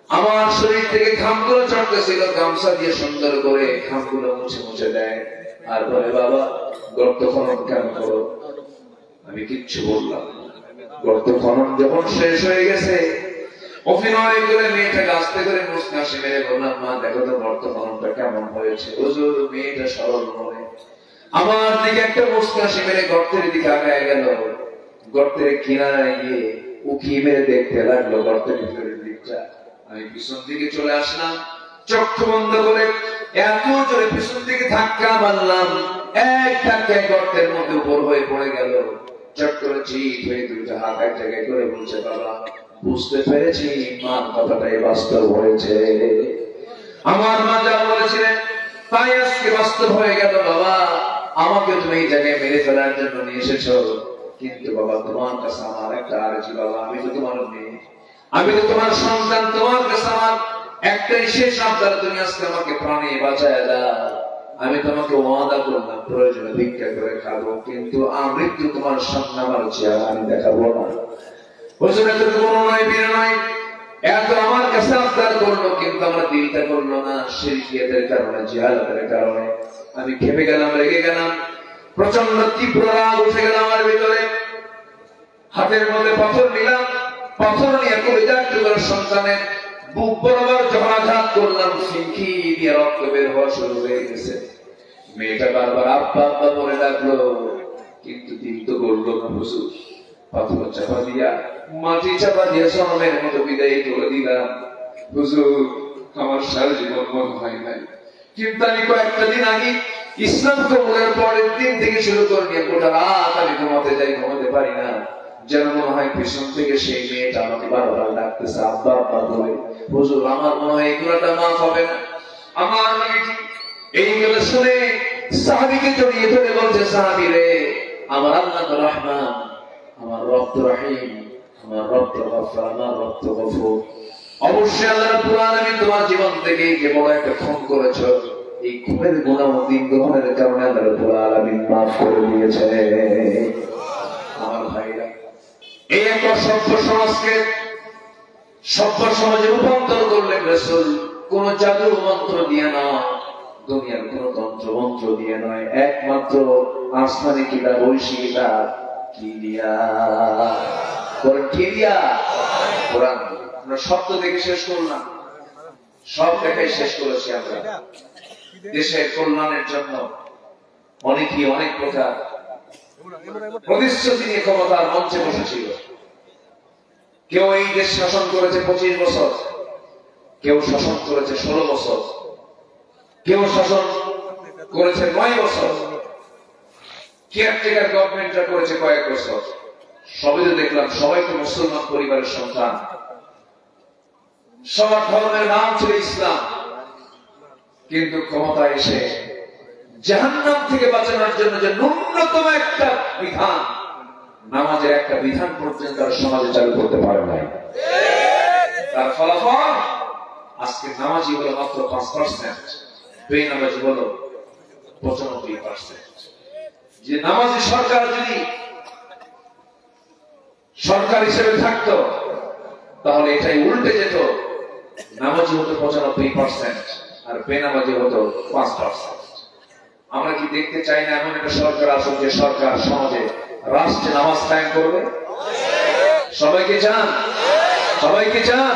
আমার শরীর থেকে ঘামগুলো চড়তেছিল, গামছা দিয়ে সুন্দর করে ঘামগুলো মুছে মুছে দেয় আর বলে, বাবা গর্ত খনন কেন করো? আমি কিচ্ছু বললাম না। গর্ত খনন যখন শেষ হয়ে গেছে, অভিনয় করে মেয়েটাকে আস্তে করে মুস্কাশি মেরে বললাম, মা দেখো তো গর্ত খননটা কেমন হয়েছে। হুজুর মেয়েটা সরল মনে আমার দিকে একটা মুস্কাশি মেরে গর্তের দিকে আগায় গেল। গর্তের কিনারায় গিয়ে উকি মেরে দেখতে লাগলো গর্তের ভিতরের দিকটা। আমি পিছন দিকে চলে আসলাম, চক্ষু বন্ধ করে এত জোরে পিছন দিকে ধাক্কা মারলাম, এক ধাক্কায় গর্তের মধ্যে উপর হয়ে পড়ে গেল। চট করে চিৎ হয়ে দুইটা হাত এক জায়গায় করে বলছে, বাবা বুঝতে পেরেছি মার কথাটাই বাস্তব হয়েছে। আমার মা যা বলেছিলেন তাই আজকে বাস্তব হয়ে গেল। বাবা আমাকে তুমি এই জায়গায় মেরে ফেলার জন্য নিয়ে এসেছো, কিন্তু বাবা তোমার কাছে আমার একটা আরজি। বাবা আমি তো তোমার মেয়ে, আমি তো তোমার সন্তান, তোমার কাছে আমার একটাই শেষ আবদার, তুমি আজকে আমাকে প্রাণে বাঁচায় দাও। আমি তোমাকে ওয়াদা করলাম প্রয়োজনে ভিক্ষা করে খাবো, কিন্তু আমৃত্যু তোমার সামনে আমার চেহারা আমি দেখাবো না। হুজুর এত কোনো নয়, বীর নয়, এত আমার কাছে আবদার করলো, কিন্তু আমার দিলটা করলো না। শিরকিয়াতের কারণে, জিহালাতের কারণে আমি খেপে গেলাম, রেগে গেলাম, প্রচন্ড তীব্র রাগ উঠে গেল আমার ভিতরে। হাতের মধ্যে পাথর নিলাম, পাথর নিয়ে কলিজার টুকরার সন্তানের বুক বরাবর যখন আঘাত করলাম, সিংকি দিয়ে রক্ত বের হওয়া শুরু হয়ে গেছে। মেয়েটা বারবার আব্বা আব্বা বলে ডাকলো, কিন্তু দিন তো গড়লো না। হুজুর পাথর চাপা দিয়া, মাটি চাপা দিয়ে সনমের মতো বিদায় করে দিলাম। হুজুর আমার সারা জীবন মন হয় নাই, কিন্তু আমি কয়েকটা দিন আগে ইসলাম কবুলের পরের দিন থেকে শুরু করে নিয়ে গোটা রাত আমি ঘুমাতে যাই, ঘুমাতে পারি না। যেন মনে হয় পিছন থেকে সেই মেয়েটা আমাকে বারবার ডাকতেছে আব্বা আব্বা বলে। হুজুর আমার মনে হয় এগুলোটা মাফ হবে না। আমার মেয়েটি এইগুলো শুনে সাহাবীকে জড়িয়ে ধরে বলছে, সাহাবী রে, আমার আল্লাহ তো রহমান, আমার রব তো রহিম, আমার রব তো গফফার, আমার রব তো গফুর। অবশ্যই আল্লাহ রাব্বুল আলামিন তোমার জীবন থেকে যে বড় একটা খুন করেছো, এই খুনের গুনাহ দিন গ্রহণের কারণে আল্লাহ রাব্বুল আলামিন মাফ করে দিয়েছে। আমার ভাইরা, এই একটা সভ্য সমাজকে সভ্য সমাজে রূপান্তর করলেন রাসূল। কোন জাদু মন্ত্র দিয়ে নয়, দুনিয়ার কোন তন্ত্র মন্ত্র দিয়ে নয়, একমাত্র আসমানি কিতাব, ঐশী কিতাব কি দিয়া? কি দিয়া? কোরআন। আমরা শব্দ দেখে শেষ করলাম, সব দেখাই শেষ করেছি আমরা। দেশের কল্যাণের জন্য অনেকেই অনেক প্রকার প্রতিশ্রুতি নিয়ে ক্ষমতার মঞ্চে বসেছিল। কেউ এই দেশ শাসন করেছে 25 বছর, কেউ শাসন করেছে 16 বছর, কেউ শাসন করেছে 9 বছর, কেয়ারটেকার গভর্নমেন্টটা করেছে কয়েক বছর। সবাই তো দেখলাম, সবাই তো মুসলমান পরিবারের সন্তান, সবার ধর্মের নাম ছিল ইসলাম, কিন্তু ক্ষমতায় এসে জাহান্নাম থেকে বাঁচানোর জন্য যে ন্যূনতম একটা বিধান, নামাজের একটা বিধান পর্যন্ত সমাজে চালু করতে পারে নাই। তার ফলাফল আজকে নামাজি হলো মাত্র 5%, বেনামাজি হলো 95%। যে নামাজি সরকার যদি সরকার হিসেবে থাকতো, তাহলে এটাই উল্টে যেত, নামাজি হতো 95% আর বেনামাজি হতো 5%। আমরা কি দেখতে চাই না এমন একটা সরকার আসুক যে সরকার সমাজে রাষ্ট্রে নামাজ কায়েম করবে? সবাইকে চান? সবাইকে চান?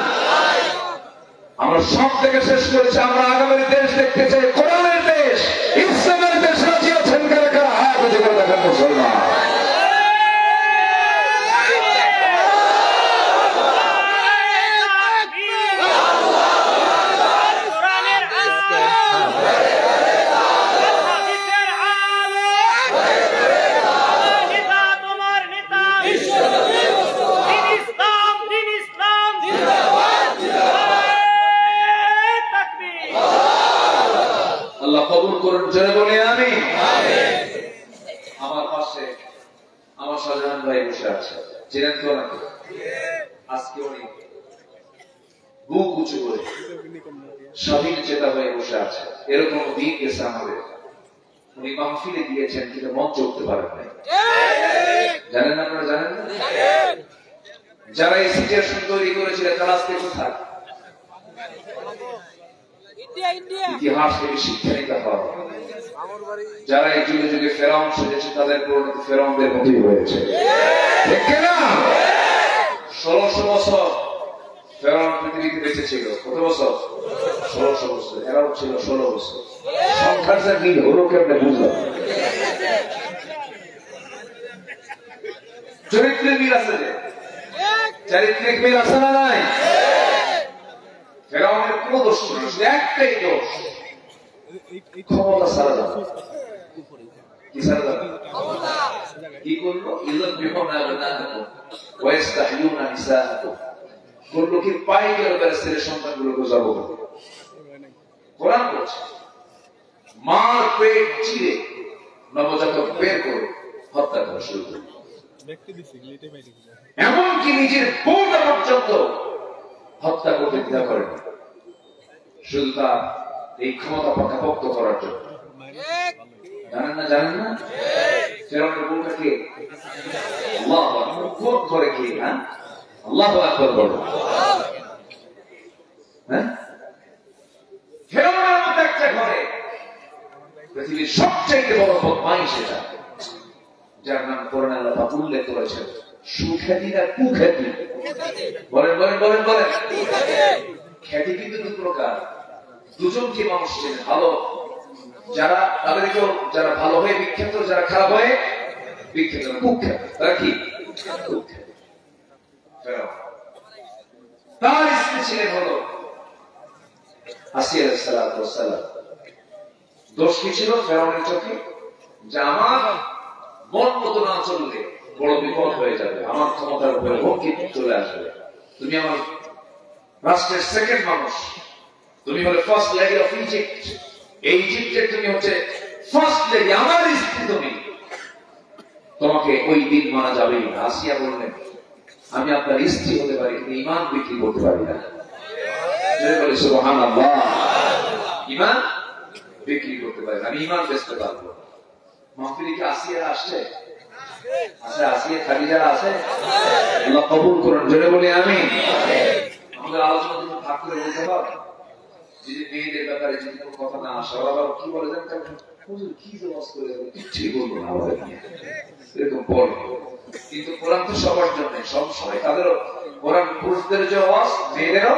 আমরা সব থেকে শেষ করেছি, আমরা আগামী দেশ দেখতে চাই কোরআনের দেশ। কবুল করুন, জোরে বলে আমিন। আমার পাশে আমার শাহজাহান ভাই বসে আছে, চেনেন তো নাকি? আজকে উনি বুক উঁচু করে স্বাধীন চেতা হয়ে বসে আছে, এরকম দিন গেছে আমাদের। উনি মাহফিলে গিয়েছেন কিন্তু মঞ্চ উঠতে পারেন নাই, জানেন আপনারা? জানেন না? যারা এই সিচুয়েশন তৈরি করেছিলেন তারা আজকে কোথায়? ইতিহাস থেকে শিক্ষা নিতে হবে। যারা এই যুগে যুগে ফেরাউন সেজেছে তাদের পরিণতি ফেরাউনদের মতোই হয়েছে, ঠিক না? 1600 বছর ফেরাউন পৃথিবীতে বেঁচে ছিল। কত বছর? 1600 বছর। এরাও ছিল 16 বছর। সংখ্যার যা মিল হলো কেমনে বুঝলাম? চরিত্রের মিল আছে, যে চারিত্রিক মিল আছে না নাই? ফেরাউনের কোন দোষ ছিল? একটাই দোষ, ক্ষমতা ছাড়া যাবে। কি ছাড়া যাবে? কি করলো? ইযবিহুনা আবনাআকুম ওয়া ইস্তাহয়ুনা নিসাআকুম। করলো কি? পাইকার ছেলে সন্তানগুলোকে জব করলো। কোরআন বলছে মার পেট চিরে নবজাতক বের করে হত্যা করা শুরু করলো। এমনকি নিজের বউটা পর্যন্ত হত্যা করতে দ্বিধা করেন, শুধু তার এই ক্ষমতা পাকাপোক্ত করার জন্য। জানেন না? জানেন না? ফেরাউনের বউটা কে? আল্লাহু আকবার। কোন করে কে? হ্যাঁ, আল্লাহু আকবার বলো। হ্যাঁ, ফেরাউনের মতো একটা ঘরে পৃথিবীর সবচেয়ে বড় বদমাইশ সেটা, যার নাম কোরআনে আল্লাহ পাক উল্লেখ করেছেন সুখ্যাতি না কুখ্যাতি? বলেন বলেন বলেন বলেন। খ্যাতি কিন্তু দু প্রকার, দুজনকে মানুষ চেনে। ভালো যারা, তাদেরকেও যারা ভালো হয়ে বিখ্যাত, যারা খারাপ হয়ে বিখ্যাত। কুখ্যাত তারা কি? তার স্ত্রী ছিলেন হলো আসিয়া আলাইহিস সালাম। দোষ কি ছিল ফেরাউনের চোখে? যে আমার মন মতো না চললে বড় বিপদ হয়ে যাবে, আমার ক্ষমতার উপরে হুমকি চলে আসবে। তুমি আমার রাষ্ট্রের সেকেন্ড মানুষ, তুমি হলে ফার্স্ট লেডি অফ ইজিপ্ট। এই ইজিপ্টের তুমি হচ্ছে ফার্স্ট লেডি, আমার স্ত্রী তুমি, তোমাকে ওই দিন মানা যাবে না। আসিয়া বললেন আমি আপনার স্ত্রী হতে পারি কিন্তু ঈমান বিক্রি করতে পারি না। সুবহানাল্লাহ। ঈমান বিক্রি করতে পারি না, আমি ঈমান বেচতে পারবো। মাহফিলে কি আসিয়া আসছে? আছে আসিয়া খাদিজা আছে? আল্লাহ কবুল করুন, জোরে বলি আমিন। আমাদের আলোচনা কিন্তু ভাগ করে বলতে হবে। যদি মেয়েদের ব্যাপারে যদি কোনো কথা না আসে, আবার কি বলে দেন, হুজুর কি জবাব করে কিছুই বলবো না আমাদের নিয়ে, এরকম বলে। কিন্তু কোরআন তো সবার জন্য, সব সময় তাদেরও কোরআন পুরুষদের যে ওয়াজ, মেয়েদেরও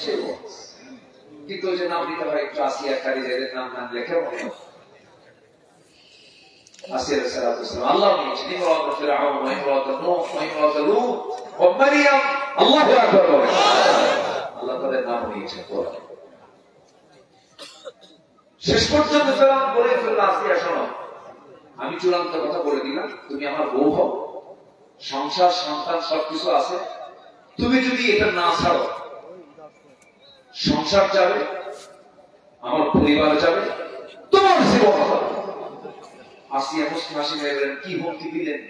সে ওয়াজ। কিন্তু যে নাম দিতে হয় একটু আসিয়া খাদিজা, এদের নাম না লেখে মনে আসিয়া আলাইহিস সালাম আল্লাহ নিয়েছেন ইমরাত ফিরআউন ওয়া ইমরাত নূহ ওয়া ইমরাত লূত ওয়া মারইয়াম। আল্লাহু আকবার বলেন। আল্লাহ তাদের নাম নিয়েছেন কোরআনে। শেষ পর্যন্ত ফেরাউন বলে ফেলল আসিয়া শোনো, আমি চূড়ান্ত কথা বলে দিলাম, তুমি আমার বউ হও, সংসার সন্তান সবকিছু আছে, তুমি যদি এটা না ছাড়ো সংসার যাবে, আমার পরিবার যাবে, তোমার জীবন হবে। আসিয়া মুসলিম হাসি মেরে বলেন কি হুমকি দিলেন?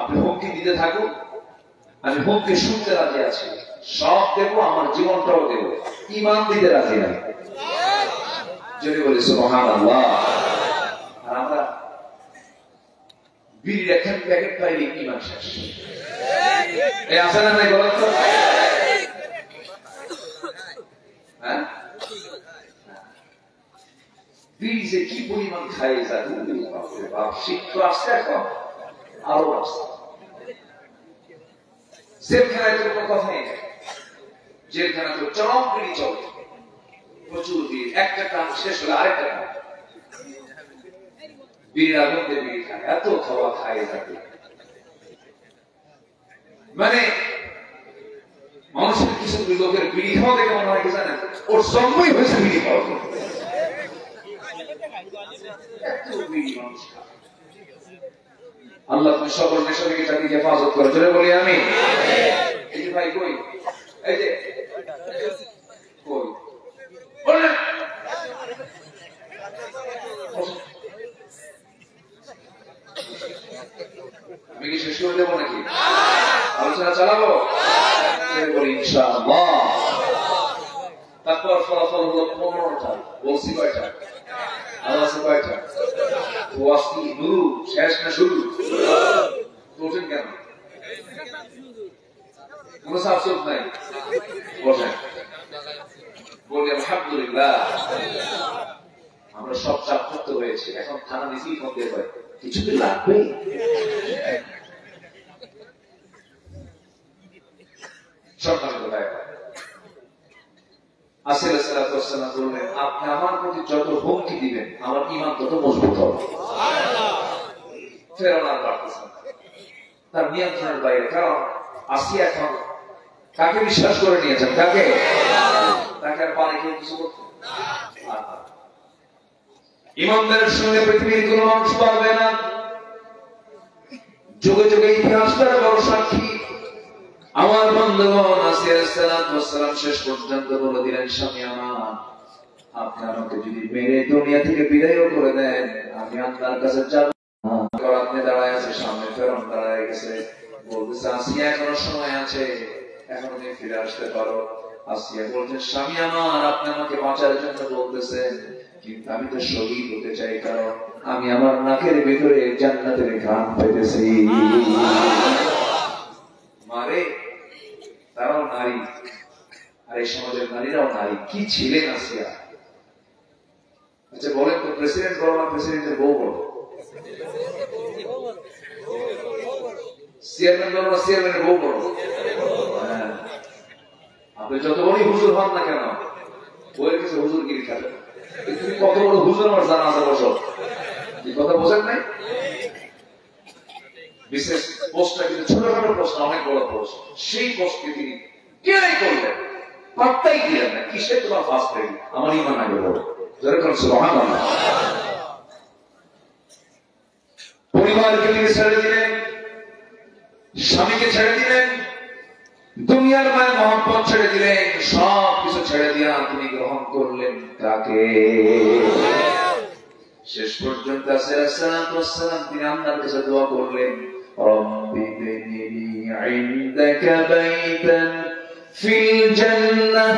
আপনি হুমকি দিতে থাকুন, আমি হুমকি শুনতে রাজি আছি, সব দেবো, আমার জীবনটাও দেবো, ঈমান দিতে রাজি নাই। যদি বলি সুবহানাল্লাহ। আর আমরা বিড়ির একটা প্যাকেট পাইলে ঈমান শেষ। এই আছে না নাই বলেন তো? হ্যাঁ, বিড়ি যে কি পরিমাণ খাই যাবে, শিক্ষা আসছে, এখন আরো আসছে। জেলখানায় তো কোনো কথাই নেই, জেলখানা তো চরম বিড়ি চলে, প্রচুর বিড়ি, একটা কাম শেষ হলে আরেকটা কাম, বিড়ির আগুন দিয়ে বিড়ি খায়, এত খাওয়া খায় যাবে। মানে মানুষের কিছু লোকের বিড়ি খাওয়া দেখে মনে হয় কি জানেন, ওর জন্মই হয়েছে বিড়ি খাওয়া। আল্লাহ তুমি সকল নেশা থেকে তাকে হেফাজত করে, জোরে বলি আমি। এই যে ভাই কই, এই যে কই বলেন, ফলাফল হলো 15টা। বলছি কয়টা? আল্লাহ আছে কয়টা? ওয়াজ কি শুরু শেষ না শুরু? বলছেন কেন? কোন সাবজেক্ট নাই? বলেন। বলি আলহামদুলিল্লাহ। আমরা সব চাপ করতে হয়েছে, এখন থানা মিছিল করতে হয়, কিছু কি লাগবে? আপনি আমার প্রতি যত হুমকি দিবেন আমার ঈমান তত মজবুত হবে। ফেরাউন আর পারতেছে না, তার নিয়ন্ত্রণের বাইরে। কারণ আসিয়া এখন কাকে বিশ্বাস করে নিয়েছেন? কাকে? তাকে আর পারে কেউ কিছু করতে? ইমানদারের সঙ্গে পৃথিবীর কোন মানুষ পারবে না। যুগে যুগে ইতিহাস তার বড় সাক্ষী। আমার বন্ধুগণ, আসিয়া আলাইহিস সালাম শেষ পর্যন্ত বলে দিলেন, স্বামী আমার, আপনি আমাকে যদি মেরে দুনিয়া থেকে বিদায় করে দেন, আমি আল্লাহর কাছে যাব। আপনি দাঁড়ায় আছে, সামনে ফেরাউন দাঁড়ায় গেছে, বলতেছে আসিয়া এখনো সময় আছে, এখন তুমি ফিরে আসতে পারো। আসিয়া বলছেন, স্বামী আমার, আপনি আমাকে বাঁচার জন্য বলতেছেন, কিন্তু আমি তো শহীদ হতে চাই, কারণ আমি আমার নাকের ভিতরে জান্নাতের ঘ্রাণ পেতেছি। মারে, তারাও নারী, আর এই সমাজের নারীরাও নারী। কি ছিলেন আসিয়া? আচ্ছা বলেন তো, প্রেসিডেন্ট বড় না প্রেসিডেন্টের বউ বড়? চেয়ারম্যান বড় না চেয়ারম্যানের বউ বড়? হ্যাঁ, আপনি যত বড়ই হুজুর হন না কেন, বইয়ের কাছে হুজুরগিরি খাবেন। তুমি কত বড় হুজুর আমার জানা আছে, বসো। কি কথা বোঝেন নাই? বিশেষ পোস্টটা কিন্তু ছোটখাটো প্রশ্ন, অনেক বড় প্রশ্ন। সেই পোস্টকে তিনি কেড়ে করলেন, পাত্তাই দিলেন না। কিসে তোমার ফার্স্ট রেডি? আমার ঈমান আগে বড়। যেরকম সুবহানাল্লাহ। পরিবারকে তিনি ছেড়ে দিলেন, স্বামীকে ছেড়ে দিলেন, দুনিয়ার মায়ের মহব্বত ছেড়ে দিলেন, সব কিছু ছেড়ে দিয়া তিনি গ্রহণ করলেন কাকে? শেষ পর্যন্ত আসসালাম তিনি আল্লাহর কাছে দোয়া করলেন, রব্বি বিনি ইনদাকা বাইতান ফিল জান্নাহ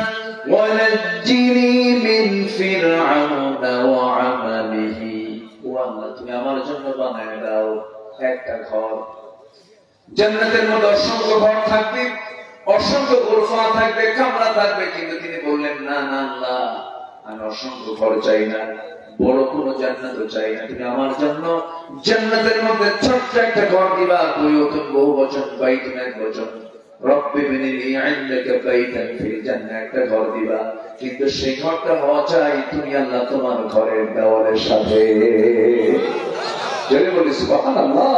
ওয়া নাজ্জিনি মিন ফিরআউনা ওয়া আমালিহি। ও আল্লাহ, তুমি আমার জন্য বানায় দাও একটা ঘর। জান্নাতের মধ্যে অসংখ্য ঘর থাকবে, অসংখ্য গোরফা থাকবে, কামরা থাকবে, কিন্তু তিনি বললেন, না না আল্লাহ, আমি অসংখ্য ঘর চাই না, বড় কোন জান্নাতও চাই না, তুমি আমার জন্য জান্নাতের মধ্যে ছোট্ট একটা ঘর দিবা। বুয়ুতুন বহু বচন, বাইতুন এক বচন। রব্বি বিনি ইনদাকা বাইতান ফিল জান্নাহ, একটা ঘর দিবা, কিন্তু সেই ঘরটা হওয়া চাই তুমি আল্লাহ তোমার ঘরের দেওয়ালের সাথে। জোরে বলি সুবহানাল্লাহ।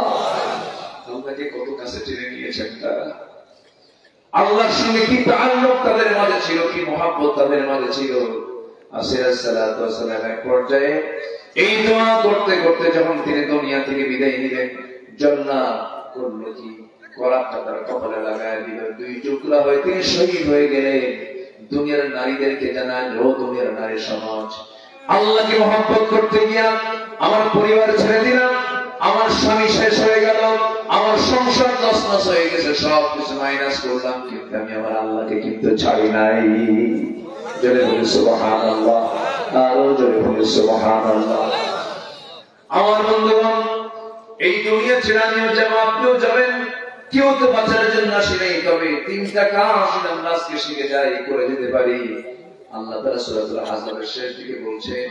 আল্লাহকে কত কাছে টেনে নিয়েছেন তারা। আল্লাহর সঙ্গে কি তাআল্লুক তাদের মাঝে ছিল, কি মহব্বত তাদের মাঝে ছিল। আসিয়া আলাইহিস সালাম এক পর্যায়ে এই দোয়া করতে করতে যখন তিনি দুনিয়া থেকে বিদায় নিলেন, জান্নাত করলো কি, করাতটা তার কপালে লাগায় দিল, দুই টুকরা হয়ে তিনি শহীদ হয়ে গেলেন। দুনিয়ার নারীদেরকে জানান, ও দুনিয়ার নারী সমাজ, আল্লাহকে মহব্বত করতে গিয়া আমার পরিবার ছেড়ে দিলাম, আমার স্বামী শেষ হয়ে গেল, আমার সংসার তছনছ হয়ে গেছে, সব কিছু মাইনাস করলাম, কিন্তু আমি আমার আল্লাহকে কিন্তু ছাড়ি নাই। জোরে বলি সুবহানাল্লাহ, আরো জোরে বলি সুবহানাল্লাহ। আমার বন্ধুগণ, এই দুনিয়া ছেড়ে আমিও যাব, আপনিও যাবেন, কেউ তো বাঁচার জন্য আসি নাই, তবে তিনটা কাজ আমরা আজকে শিখে যাই, করে যেতে পারি। আল্লাহ তাআলা সূরাতুল আহজাবের শেষ দিকে বলছেন,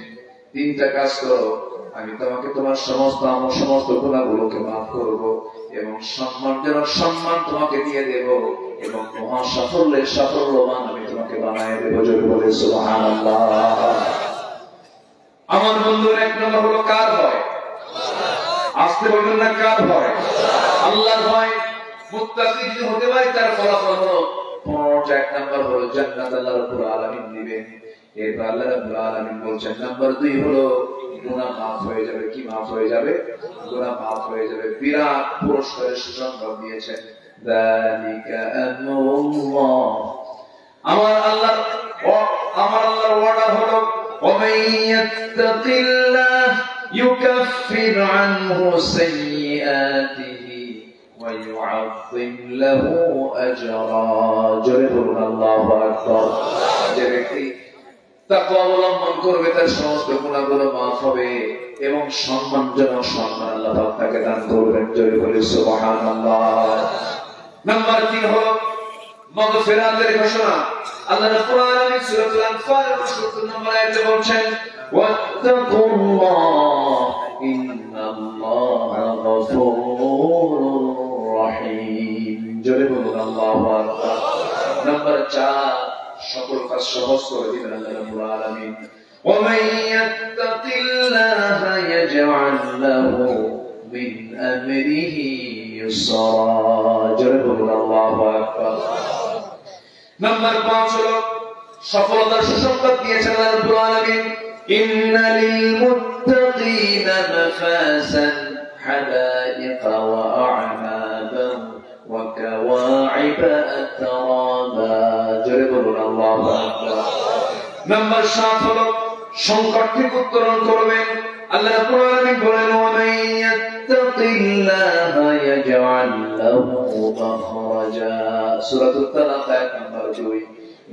তিনটা কাজ করো, আমি তোমাকে তোমার সমস্ত গুনাহগুলোকে মাফ করব, এবং সম্মানজনক সম্মান তোমাকে দিয়ে দেব, এবং মহা সাফল্যের সাফল্যবান আমি তোমাকে বানায় দেব। জোরে বলে সুবহানাল্লাহ। আমার বন্ধুর এক নম্বর হলো কার ভয়? আসতে বলবেন না, কার ভয়? আল্লাহর ভয়। মুত্তাকি যদি হতে পারে তার ফলাফল হলো 15টা। এক নম্বর হলো জান্নাত আল্লাহ রাব্বুল আলামিন দিবেন। এরপর আল্লাহ রাব্বুল আলামিন বলছেন, নাম্বার 2 হলো গুনাহ মাফ হয়ে যাবে। কি মাফ হয়ে যাবে? গুনাহ মাফ হয়ে যাবে। বিরাট পুরস্কারের সুসংবাদ দিয়েছেন, যালিকা আমরুল্লাহ। আমার আল্লাহর ওয়াদা হলো, ওয়ামান ইয়াত্তাকিল্লাহ ইউকাফির আনহু সাইয়্যাতিহি ওয়া ইউ'আযিম লাহু আজরা। জোরে বলুন আল্লাহু আকবার। যে ব্যক্তি তাকওয়া অবলম্বন করবে, তার সমস্ত গুনাহগুলো মাফ হবে এবং সম্মানজনক সম্মান আল্লাহ পাক তাকে দান করবেন। জোরে বলি সুবহানাল্লাহ। নাম্বার 3 হলো মাগফিরাতের ঘোষণা। আল্লাহ রাব্বুল আলামিন সূরাতুল আনফাল ৭০ নম্বর আয়াতে বলছেন, ওয়াত্তাকুল্লাহ ইন্নাল্লাহা গফুরুর রহিম। জোরে বলুন আল্লাহু আকবার। নাম্বার 4, সকল কাজ সহজ করে দিবেন আল্লাহ রাব্বুল আলামিন। ومن يتق الله يجعل له من أمره يسرا। জোরে বলুন আল্লাহু আকবার। নাম্বার 5 হলো সফলতার সুসংবাদ দিয়েছেন আল্লাহ রাব্বুল আলামিন, ইন্না লিল মুত্তাকিনা মাফাসান হাদাইকা ওয়া আ'নাবান ওয়া কাওয়া'iবা আতরাবা। জোরে বলুন আল্লাহু আকবার। নাম্বার 7 হলো সংকট থেকে উত্তরণ করবেন। আল্লাহ রাব্বুল আলামিন বলেন, ওয়া মান ইয়াত্তাকিল্লাহা ইয়াজআল লাহু মাখরাজা। সূরাতুত তালাক আয়াত নাম্বার 2।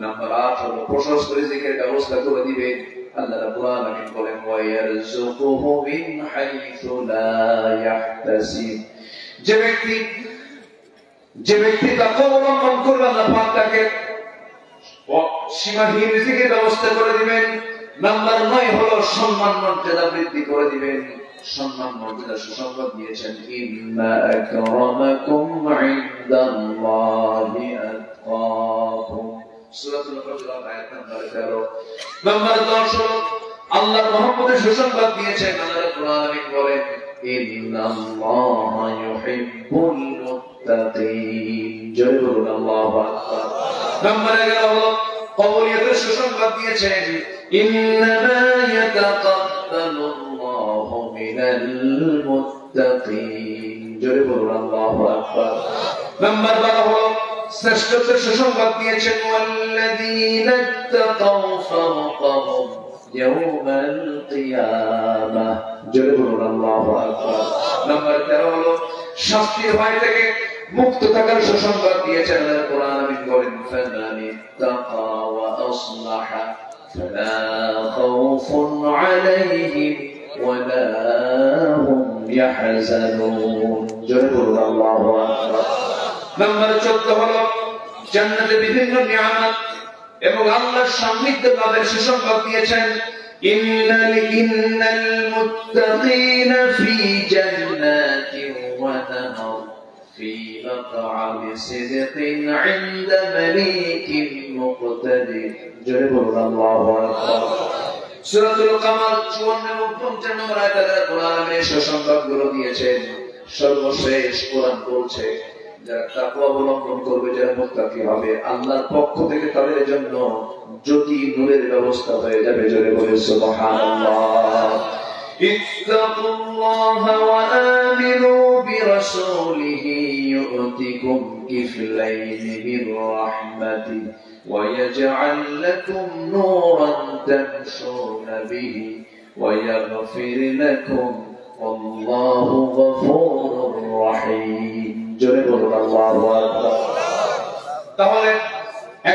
নাম্বার 8 হলো প্রশস্ত রিজিকের ব্যবস্থা করে দিবেন। আল্লাহ রাব্বুল আলামিন বলেন, ওয়া ইয়ারযুকুহু মিন হাইসু লা ইয়াহতাসিব। যে ব্যক্তি তাকওয়া অবলম্বন করবে আল্লাহ পাক তাকে সীমাহীন রিজিকের ব্যবস্থা করে দিবেন। নাম্বার 9 হলো সম্মান মর্যাদা বৃদ্ধি করে দিবেন। সম্মান মর্যাদা সুসংবাদ দিয়েছেন, ইন্না আকরামাকুম ইনদাল্লাহি আতকাকুম। সূরাতুল হুজুরাত আয়াত নাম্বার 13। নাম্বার 10 হলো আল্লাহর মহব্বতের সুসংবাদ দিয়েছেন। আল্লাহ রাব্বুল আলামিন বলেন, ইন্নাল্লাহা ইউহিব্বুল মুত্তাকিন। জোরে বলুন আল্লাহু আকবার। নাম্বার 11 হলো কবুলিয়তের সুসংবাদ দিয়েছেন, ইন্নামা ইয়াতাকাব্বালুল্লাহু মিনাল মুত্তাকিন। জোরে বলুন আল্লাহু আকবার। নাম্বার 12 হলো শ্রেষ্ঠত্বের সুসংবাদ দিয়েছেন, ওয়াল্লাযীনা ইত্তাকাউ ফাওকাহুম ইয়াওমাল কিয়ামাহ। জোরে বলুন আল্লাহু আকবার। নাম্বার 13 হলো শাস্তির ভয় থেকে মুক্ত থাকার সুসংবাদ দিয়েছেন। আল্লাহ কোরআন আমিন বলেন, ফামানি তাকা ওয়া আসলাহা ফালা খাউফুন আলাইহিম ওয়া লা হুম ইয়াহজানুন। জোরে বলুন আল্লাহু আকবার। নাম্বার 14 হলো জান্নাতে বিভিন্ন নিয়ামত এবং আল্লাহর সান্নিধ্য লাভের সুসংবাদ দিয়েছেন, ইন্নাল মুত্তাকিনা ফি জান্নাতিন ওয়া নাহার في مقعد صدق عند مليك مقتدر। জোরে বলুন আল্লাহু আকবার। সূরাতুল কামার 54 এবং 55 নম্বর আয়াতে আল্লাহ কোরআন আমিনের সুসংবাদগুলো দিয়েছেন। সর্বশেষ কোরআন বলছে, যারা তাকওয়া অবলম্বন করবে, যারা মুত্তাকি হবে, আল্লাহর পক্ষ থেকে তাদের জন্য জ্যোতি নূরের ব্যবস্থা হয়ে যাবে। জোরে বলুন সুবহানাল্লাহ। اتقوا الله وآمنوا برسوله يؤتكم كفلين من رحمته ويجعل لكم نورا تمشون به ويغفر لكم والله غفور رحيم। জোরে বলুন আল্লাহু আকবার। তাহলে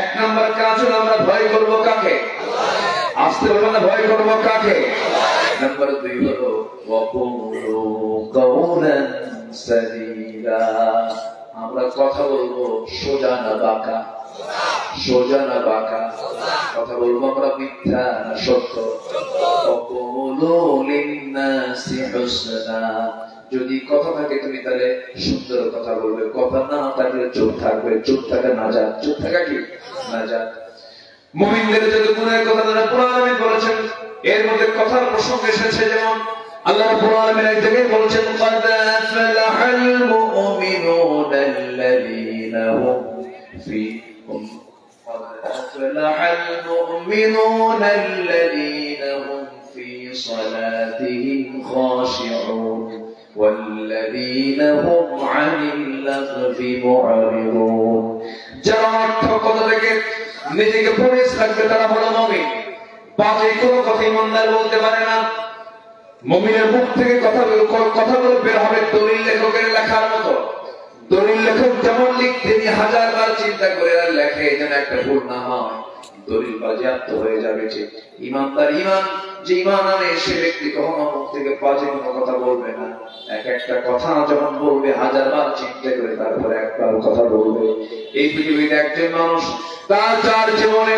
এক নাম্বার কাজ হলো আমরা ভয় করব কাকে? আস্তে বলুন না, ভয় করব কাকে? নাম্বার 2 হলো ওয়াকুলু কাওলান সাদীদা। আমরা কথা বলবো সোজা না বাঁকা? সোজা না বাঁকা? কথা বলবো আমরা মিথ্যা না সত্য? ওয়াকুলু লিন্নাসি হুসনা। যদি কথা থাকে তুমি তাহলে সুন্দর কথা বলবে, কথা না থাকলে চুপ থাকবে। চুপ থাকা নাজাত। চুপ থাকা কি? নাজাত। মুমিনদের যদি গুনাহের কথা তারা কোরআন আমিন বলেছেন, এর মধ্যে কথার প্রসঙ্গ এসেছে, যেমন আল্লাহ রাব্বুল আলামিন এক জায়গায় বলেছেন, قَدْ أَفْلَحَ الْمُؤْمِنُونَ الَّذِينَ هُمْ فِي صَلَاتِهِمْ خَاشِعُونَ وَالَّذِينَ هُمْ عَنِ اللَّغْوِ مُعْرِضُونَ। যারা অর্থ কথা থেকে নিজেকে পরিষ্কার রাখবে তারা হলো মুমিন। বাজে কোনো কথা ইমানদার বলতে পারে না। মুমিনের মুখ থেকে কথাগুলো বের হবে দলিল লেখকের লেখার মতো। দলিল লেখক যেমন লিখতে নিয়ে 1000 বার চিন্তা করে আর লেখে যেন একটা ভুল না হয়। দলিল বাজেয়াপ্ত হয়ে যাবে। যে ইমানদার ইমান, যে ইমান আনে সে ব্যক্তি কখনো মুখ থেকে বাজে কোনো কথা বলবে না। এক একটা কথা যখন বলবে 1000 বার চিন্তা করে তারপরে একবার কথা বলবে। এই পৃথিবীতে একজন মানুষ তার জীবনে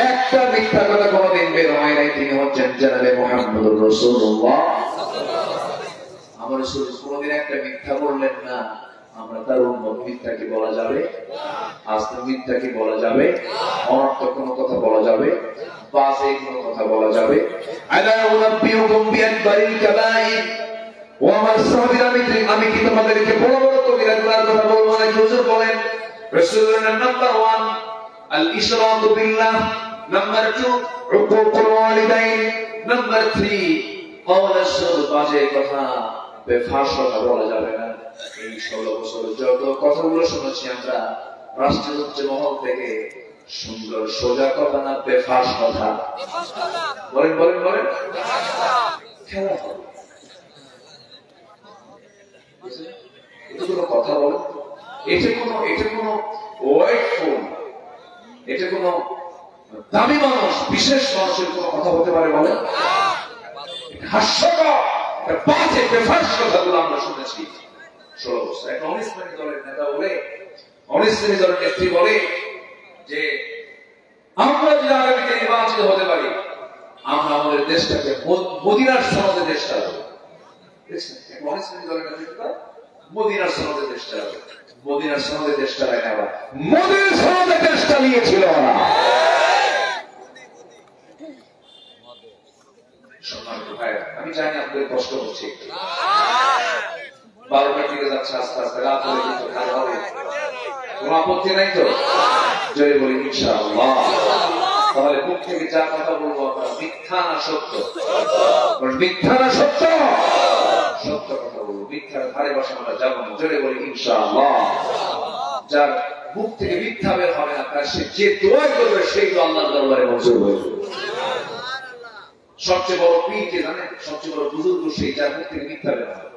একটা মিথ্যা কথা কোনোদিন বের হয় নাই, তিনি হচ্ছেন জনাবে মুহাম্মদুর রাসূলুল্লাহ। আমার রাসূল কোনোদিন একটা মিথ্যা বললেন না। আমরা তার উম্মত, মিথ্যা কি বলা যাবে? আস্তে মিথ্যা কি বলা যাবে? অনর্থক কোনো কথা বলা যাবে? বাজে কোনো কথা বলা যাবে? আলা উনাব্বিউকুম বিআকবারিল কাবাইর। ও আমার সাহাবীরা, আমি কি তোমাদেরকে বড় বড় কবিরা গুনার কথা বলবো না? হুজুর বলেন। রাসূলুল্লাহ নাম্বার 1 আল ইশরাকু বিল্লাহ, নাম্বার 2 উকুকুল ওয়ালিদাইন, নাম্বার 3 কওলা সুর, বাজে কথা, বেফাস কথা বলা যাবে না। এই 16 বছর যত কথাগুলো শুনেছি আমরা রাষ্ট্রযন্ত্রের মহল থেকে, সুন্দর সোজা কথা না বেফাস কথা? বলেন বলেন বলেন। খেলা এটা কোনো কথা বলে? এটা কোনো ওয়াইটফুল, এটা কোনো দামি মানুষ, বিশেষ মানুষের কোনো কথা হতে পারে? বলেন। হাস্যকর বাজে বেফাস কথাগুলো আমরা শুনেছি 16 বছর। একটা অনিসলামী দলের নেতা বলে, অনিসলামী দলের নেত্রী বলে যে আমরা যদি আগামীতে নির্বাচিত হতে পারি, আমরা আমাদের দেশটাকে মদিনার সনদে দেশ চালাবো। অনিসলামী দলের নেতৃত্ব মদিনার সনদে দেশ চালাবো। মদিনার সনদে দেশ চালায় না, আবার মোদির সনদে দেশ চালিয়েছিল না। আমি জানি আপনাদের কষ্ট হচ্ছে, 12টার দিকে যাচ্ছে, আস্তে আস্তে রাত হলে কিন্তু খাওয়া হবে। কোনো আপত্তি নাই তো? জয় বলি ইনশাআল্লাহ। তাহলে মুখ থেকে যা কথা বলবো আপনারা মিথ্যা না সত্য? মিথ্যা না সত্য? সত্য কথা বলবো, মিথ্যার ধারে বসে আমরা যাবো না। জয় বলি ইনশাআল্লাহ। যার মুখ থেকে মিথ্যা বের হবে না, তার সে যে দোয়া করবে সেই তো আল্লাহর দরবারে মঞ্জুর হয়ে যাবে। সবচেয়ে বড় পীর কে জানেন? সবচেয়ে বড় বুজুর্গ সেই যার মুখ থেকে মিথ্যা বের হবে।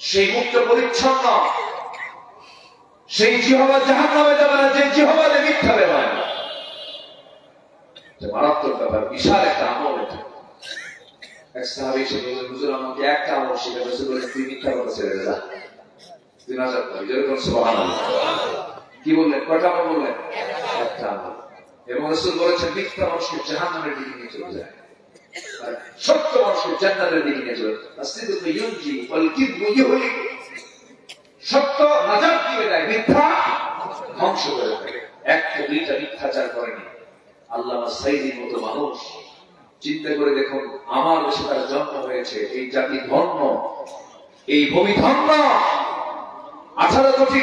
সেই মুখটা পরিচ্ছন্ন, সেই জিহ্বা জাহান্নামে যাবে না যে জিহ্বাতে মিথ্যা বের হয় না। মারাত্মক ব্যাপার, বিশাল একটা আমল এটা। এক সাহাবী এসে বললেন, হুজুর আমাকে একটা আমল শিখে বসে বলে, তুই মিথ্যা কথা ছেড়ে যা, তুই না যা করি। যেরকম সুবহানাল্লাহ। কি বললেন? কয়টা আমল বললেন? একটা আমল। এবং রাসূল বলেছেন মিথ্যা মানুষকে জাহান্নামের দিকে নিয়ে চলে যায়, আর সত্য মানুষকে জান্নাতের দিকে নিয়ে চলে যায়। আসিদুকু ইউনজি ওয়াল কিযবু ইউহলিক। সত্য নাজাত দিয়ে দেয়, মিথ্যা ধ্বংস করে দেয়। একটা দুইটা মিথ্যাচার করেনি আল্লামা সাইদির মতো মানুষ। চিন্তা করে দেখুন, আমার দেশে তার জন্ম হয়েছে, এই জাতি ধন্য, এই ভূমি ধন্য। 18 কোটি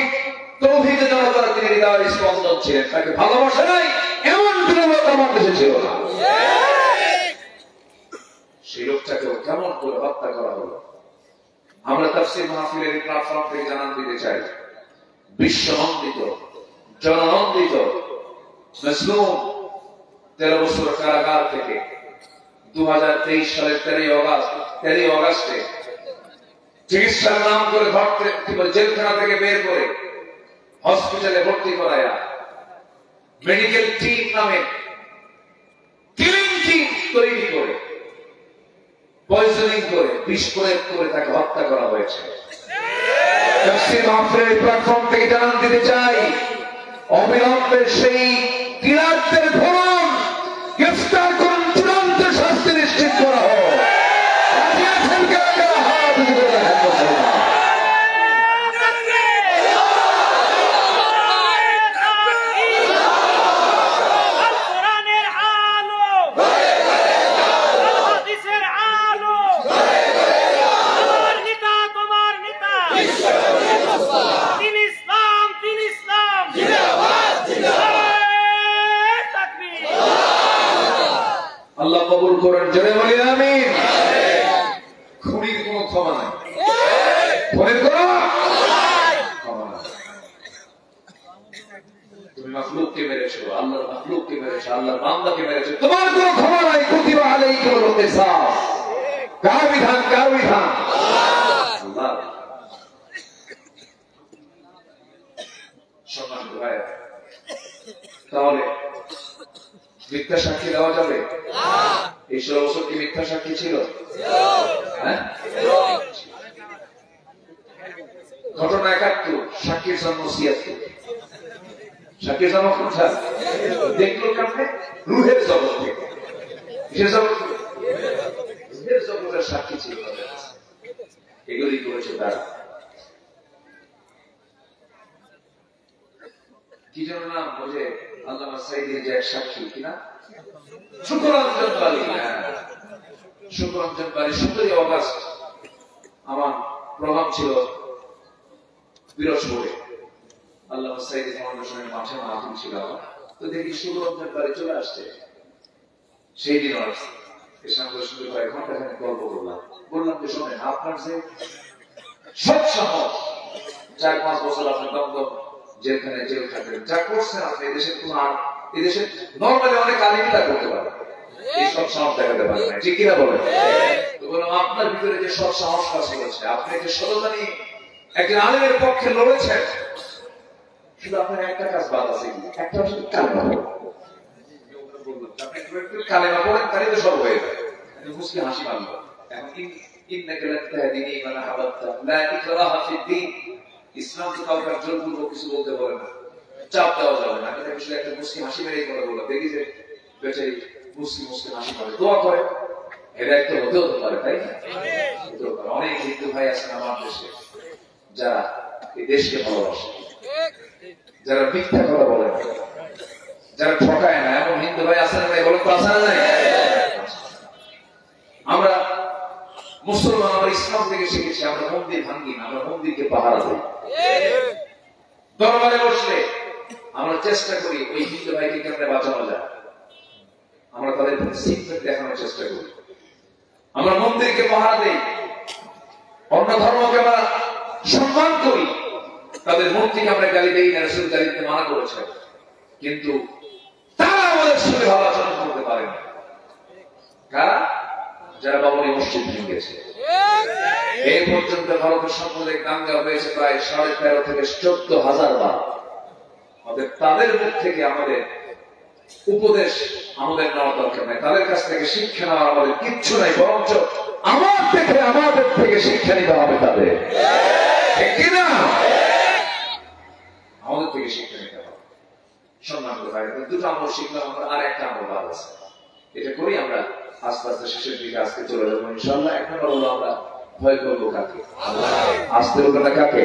তৌহিদে জনতার তিনি হৃদয়ের স্পন্দন ছিলেন। তাকে ভালোবাসা নাই এমন কোন লোক আমার দেশে ছিল না। সেই লোকটাকে কেমন করে হত্যা করা হলো? আমরা তাফসীর মাহফিলের এই প্ল্যাটফর্ম থেকে জানান দিতে চাই, বিশ্বনন্দিত, জননন্দিত মাজলুম 13 বছর কারাগার থেকে 2023 সালের 13 অগাস্টে চিকিৎসার নাম করে জেলখানা থেকে বের করে হসপিটালে ভর্তি করায়া মেডিকেল টিম নামে কিলিং টিম তৈরি করে পয়জনিং করে বিষ প্রয়োগ করে তাকে হত্যা করা হয়েছে। তাফসীর মাহফিলের প্ল্যাটফর্ম থেকে জানান দিতে চাই, অবিলম্বে সেই কিরাতদের ধরুন গ্রেফতার করুন, চূড়ান্ত শাস্তি নিশ্চিত করা হোক। আল্লাহ কবুল করেন, জোরে বলি আমিন। খুনির কোনো ক্ষমা নাই, খুনির কোনো ক্ষমা নাই। তুমি মাখলুককে মেরেছো, আল্লাহর মাখলুককে মেরেছো, আল্লাহর বান্দাকে মেরেছো, তোমার কোনো ক্ষমা নাই। কুতিবা আলাইকুমুল কিসাস। কার বিধান? কার বিধান? আল্লাহ। সম্মানিত ভাই, তাহলে মিথ্যা সাক্ষী দেওয়া যাবে? এই 16 বছর কি মিথ্যা সাক্ষী ছিল? হ্যাঁ, ঘটনা 71, সাক্ষীর জন্ম 76। সাক্ষীর জন্ম কোনটা? দেখলো কেমনে? রুহের জগৎ থেকে। কিসের জগৎ? রুহের জগতের সাক্ষী ছিল। এগুলি করেছে তারা। কি জন্য নাম? বলে আল্লামা সাইদির যে এক সাক্ষী, কিনা শুকরঞ্জন বাড়ি। শুকরঞ্জন বাড়ি 17 অগাস্ট আমার প্রোগ্রাম ছিল পিরোজপুরে। আল্লামা সাইদি ফাউন্ডেশনের মাঠে মাহফিল ছিল আমার। তো দেখি শুকরঞ্জন বাড়ি চলে আসছে। সেই দিন এর সঙ্গে শুধু কয়েক ঘন্টা খানিক গল্প করলাম। বললাম যে শোনেন, আপনার যে সৎসাহস, 4-5 বছর আপনি দমদম যেখানে জেল থাকবেন, যা করছেন আপনি এদেশের কোন এদেশে নর্মালি অনেক আলিমরা করতে পারে, এই সব সাহস দেখাতে পারে না, ঠিক কিনা বলেন? তো বললাম আপনার ভিতরে যে সব সাহস কাজ করেছে, আপনি যে সততা নিয়ে একজন আলিমের পক্ষে লড়েছেন, শুধু আপনার একটা কাজ বাদ আছে, কি একটা হচ্ছে কালেমা পড়েন। আপনি একটু কালেমা পড়েন, তাহলে তো সব হয়ে যায়। মুসলিম হাসি মানল। এখন ইন্নাকা লা তাহদিনি মান আহবাবতা লা ইকরাহা ফিদ-দীন। ইসলাম তো কাউকে জোরপূর্বক কিছু বলতে পারে না, চাপ দেওয়া যাবে না। আমি তাকে শুধু একটা মুসলিম হাসি মেরেই কথা বললাম, দেখি যে বেচারি মুসলিম হাসি মারে, দোয়া করে, হেদায়েত তো হতেও পারে, তাই না? অনেক হিন্দু ভাই আছেন আমার দেশে, যারা এই দেশকে ভালোবাসে, যারা মিথ্যা কথা বলে না, যারা ঠকায় না, এমন হিন্দু ভাই আছেন না? বলেন তো, আছে না? নাই? আমরা মুসলমান, আমরা ইসলাম থেকে শিখেছি, আমরা মন্দির ভাঙ্গি না, আমরা মন্দিরকে পাহারা দিই। দরবারে বসলে আমরা চেষ্টা করি ওই হিন্দু ভাইকে কেমনে বাঁচানো যায়, আমরা তাদের সিম্পথি দেখানোর চেষ্টা করি। আমরা মন্দিরকে পাহারা দেই, অন্য ধর্মকে আমরা সম্মান করি, তাদের মূর্তিকে আমরা গালি দেই না, রাসূল গালি দিতে মানা করেছে, কিন্তু তারা আমাদের সঙ্গে ভালো আচরণ করতে পারে না। কারা? যারা বাবরি মসজিদ ভেঙেছে। এই পর্যন্ত ভারতের সাম্প্রদায়িক দাঙ্গা হয়েছে প্রায় 13.5 থেকে 14,000 বার। তাদের মুখ থেকে আমাদের উপদেশ আমাদের নেওয়ার দরকার নাই, তাদের কাছ থেকে শিক্ষা নেওয়ার আমাদের কিচ্ছু নাই, বরঞ্চ আমাদের থেকে শিক্ষা নিতে হবে তাদের, ঠিক কিনা? আমাদের থেকে শিক্ষা নিতে হবে। সম্মান করে ভাই, দুটো আমল শিখলাম আমরা, আর একটা আমল বাদ আছে, এটা করি আমরা আস্তে আস্তে শেষের দিকে আজকে চলে যাবো ইনশাআল্লাহ। এক নম্বর হলো আমরা ভয় করবো কাকে? আসতে হবে না কাকে?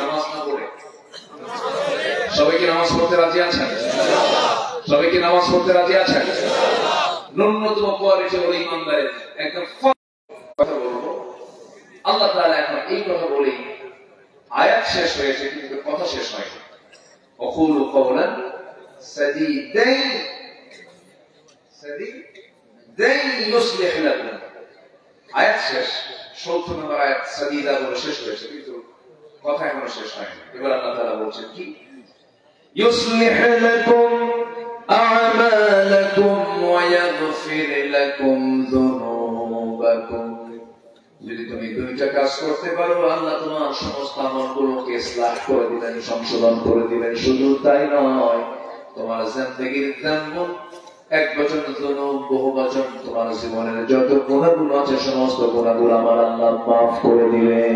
নামাজ না পড়ে। সবাই কি নামাজ পড়তে রাজি আছেন? সবাই কি নামাজ পড়তে রাজি আছেন? ন্যূনতম কোয়ালিটি হলো ইমানদারের একদম কথা বলবো। আল্লাহ তাআলা এখন এই কথা বলেই আয়াত শেষ হয়েছে, কিন্তু কথা শেষ হয়নি। ওয়াকুলু কওলান সাদীদান ইউসলিহ লাকুম। আয়াত শেষ, 70 নম্বর আয়াত সাদীদা বলে শেষ হয়েছে, কিন্তু কথা এখনো শেষ হয়নি। এবার আল্লাহ তাআলা বলছেন কি? ইউসলিহ লাকুম আ'মালাকুম ওয়া ইয়াগফির লাকুম যুনুবাকুম। যদি তুমি দুইটা কাজ করতে পারো, আল্লাহ তোমার সমস্ত আমলগুলোকে ইসলাহ করে দিবেন, সংশোধন করে দিবেন। শুধু তাই নয়, তোমার জিন্দেগীর যানবুন, এক বচন যুনুব, বহু বচন তোমার জীবনের যত গুনাহগুলো আছে, সমস্ত গুনাহগুলো আমার আল্লাহ মাফ করে দিবেন।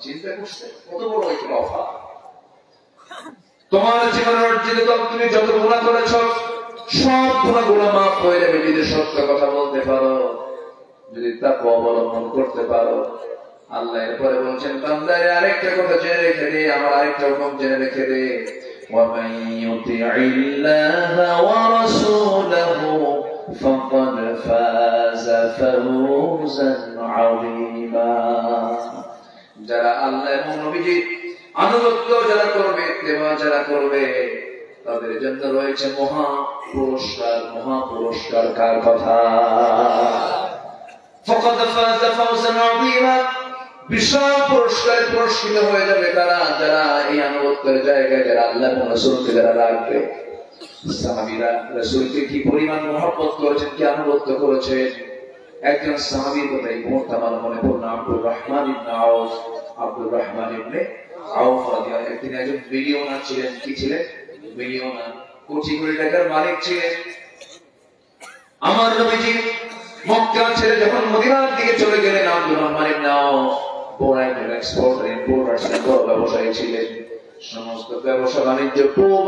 চিন্তা করছে কত বড় একটা অফার। তোমার জীবনের অর্জিত তুমি যত গুনাহ করেছো, সব গুনাহগুলো মাফ হয়ে যাবে যদি সত্য কথা বলতে পারো, যদি তাকওয়া অবলম্বন করতে পারো। আল্লাহ এরপরে বলছেন, বান্দারে আরেকটা কথা জেনে রেখে দে, আমার আরেকটা হুকুম জেনে রেখে দে। وَمَن يُطِعِ اللَّهَ وَرَسُولَهُ فَقَدْ فَازَ فَوْزًا عَظِيمًا। যারা আল্লাহ এবং নবীজির আনুগত্য যারা করবে, ইত্তেবা যারা করবে, তাদের জন্য রয়েছে মহা পুরস্কার। মহা পুরস্কার কার কথা? فَقَدْ فَازَ فَوْزًا عَظِيمًا। বিশাল পুরস্কারে পুরস্কৃত হয়ে যাবে তারা, যারা এই আনুগত্যের জায়গায়, যারা আল্লাহ এবং রাসূলকে যারা রাখবে। সাহাবীরা রাসূলকে কি পরিমাণ মহব্বত করেছেন, কি আনুগত্য করেছেন। একজন সাহাবীর কথা এই মুহূর্তে আমার মনে পড়ল, আব্দুর রহমান ইবনে আউফ। আব্দুর রহমান ইবনে আউফ রাদিয়াল্লাহু আনহু, তিনি একজন বিলিয়নার ছিলেন। কি ছিলেন? বিলিয়নার। কোটি কোটি টাকার মালিক ছিলেন। আমার নবীজি মক্কা ছেড়ে যখন মদিনার দিকে চলে গেলেন, আব্দুর রহমান ইবনে আওফ বড় একজন এক্সপোর্টার ইম্পোর্টার ছিলেন, বড় ব্যবসায়ী ছিলেন। সমস্ত ব্যবসা বাণিজ্য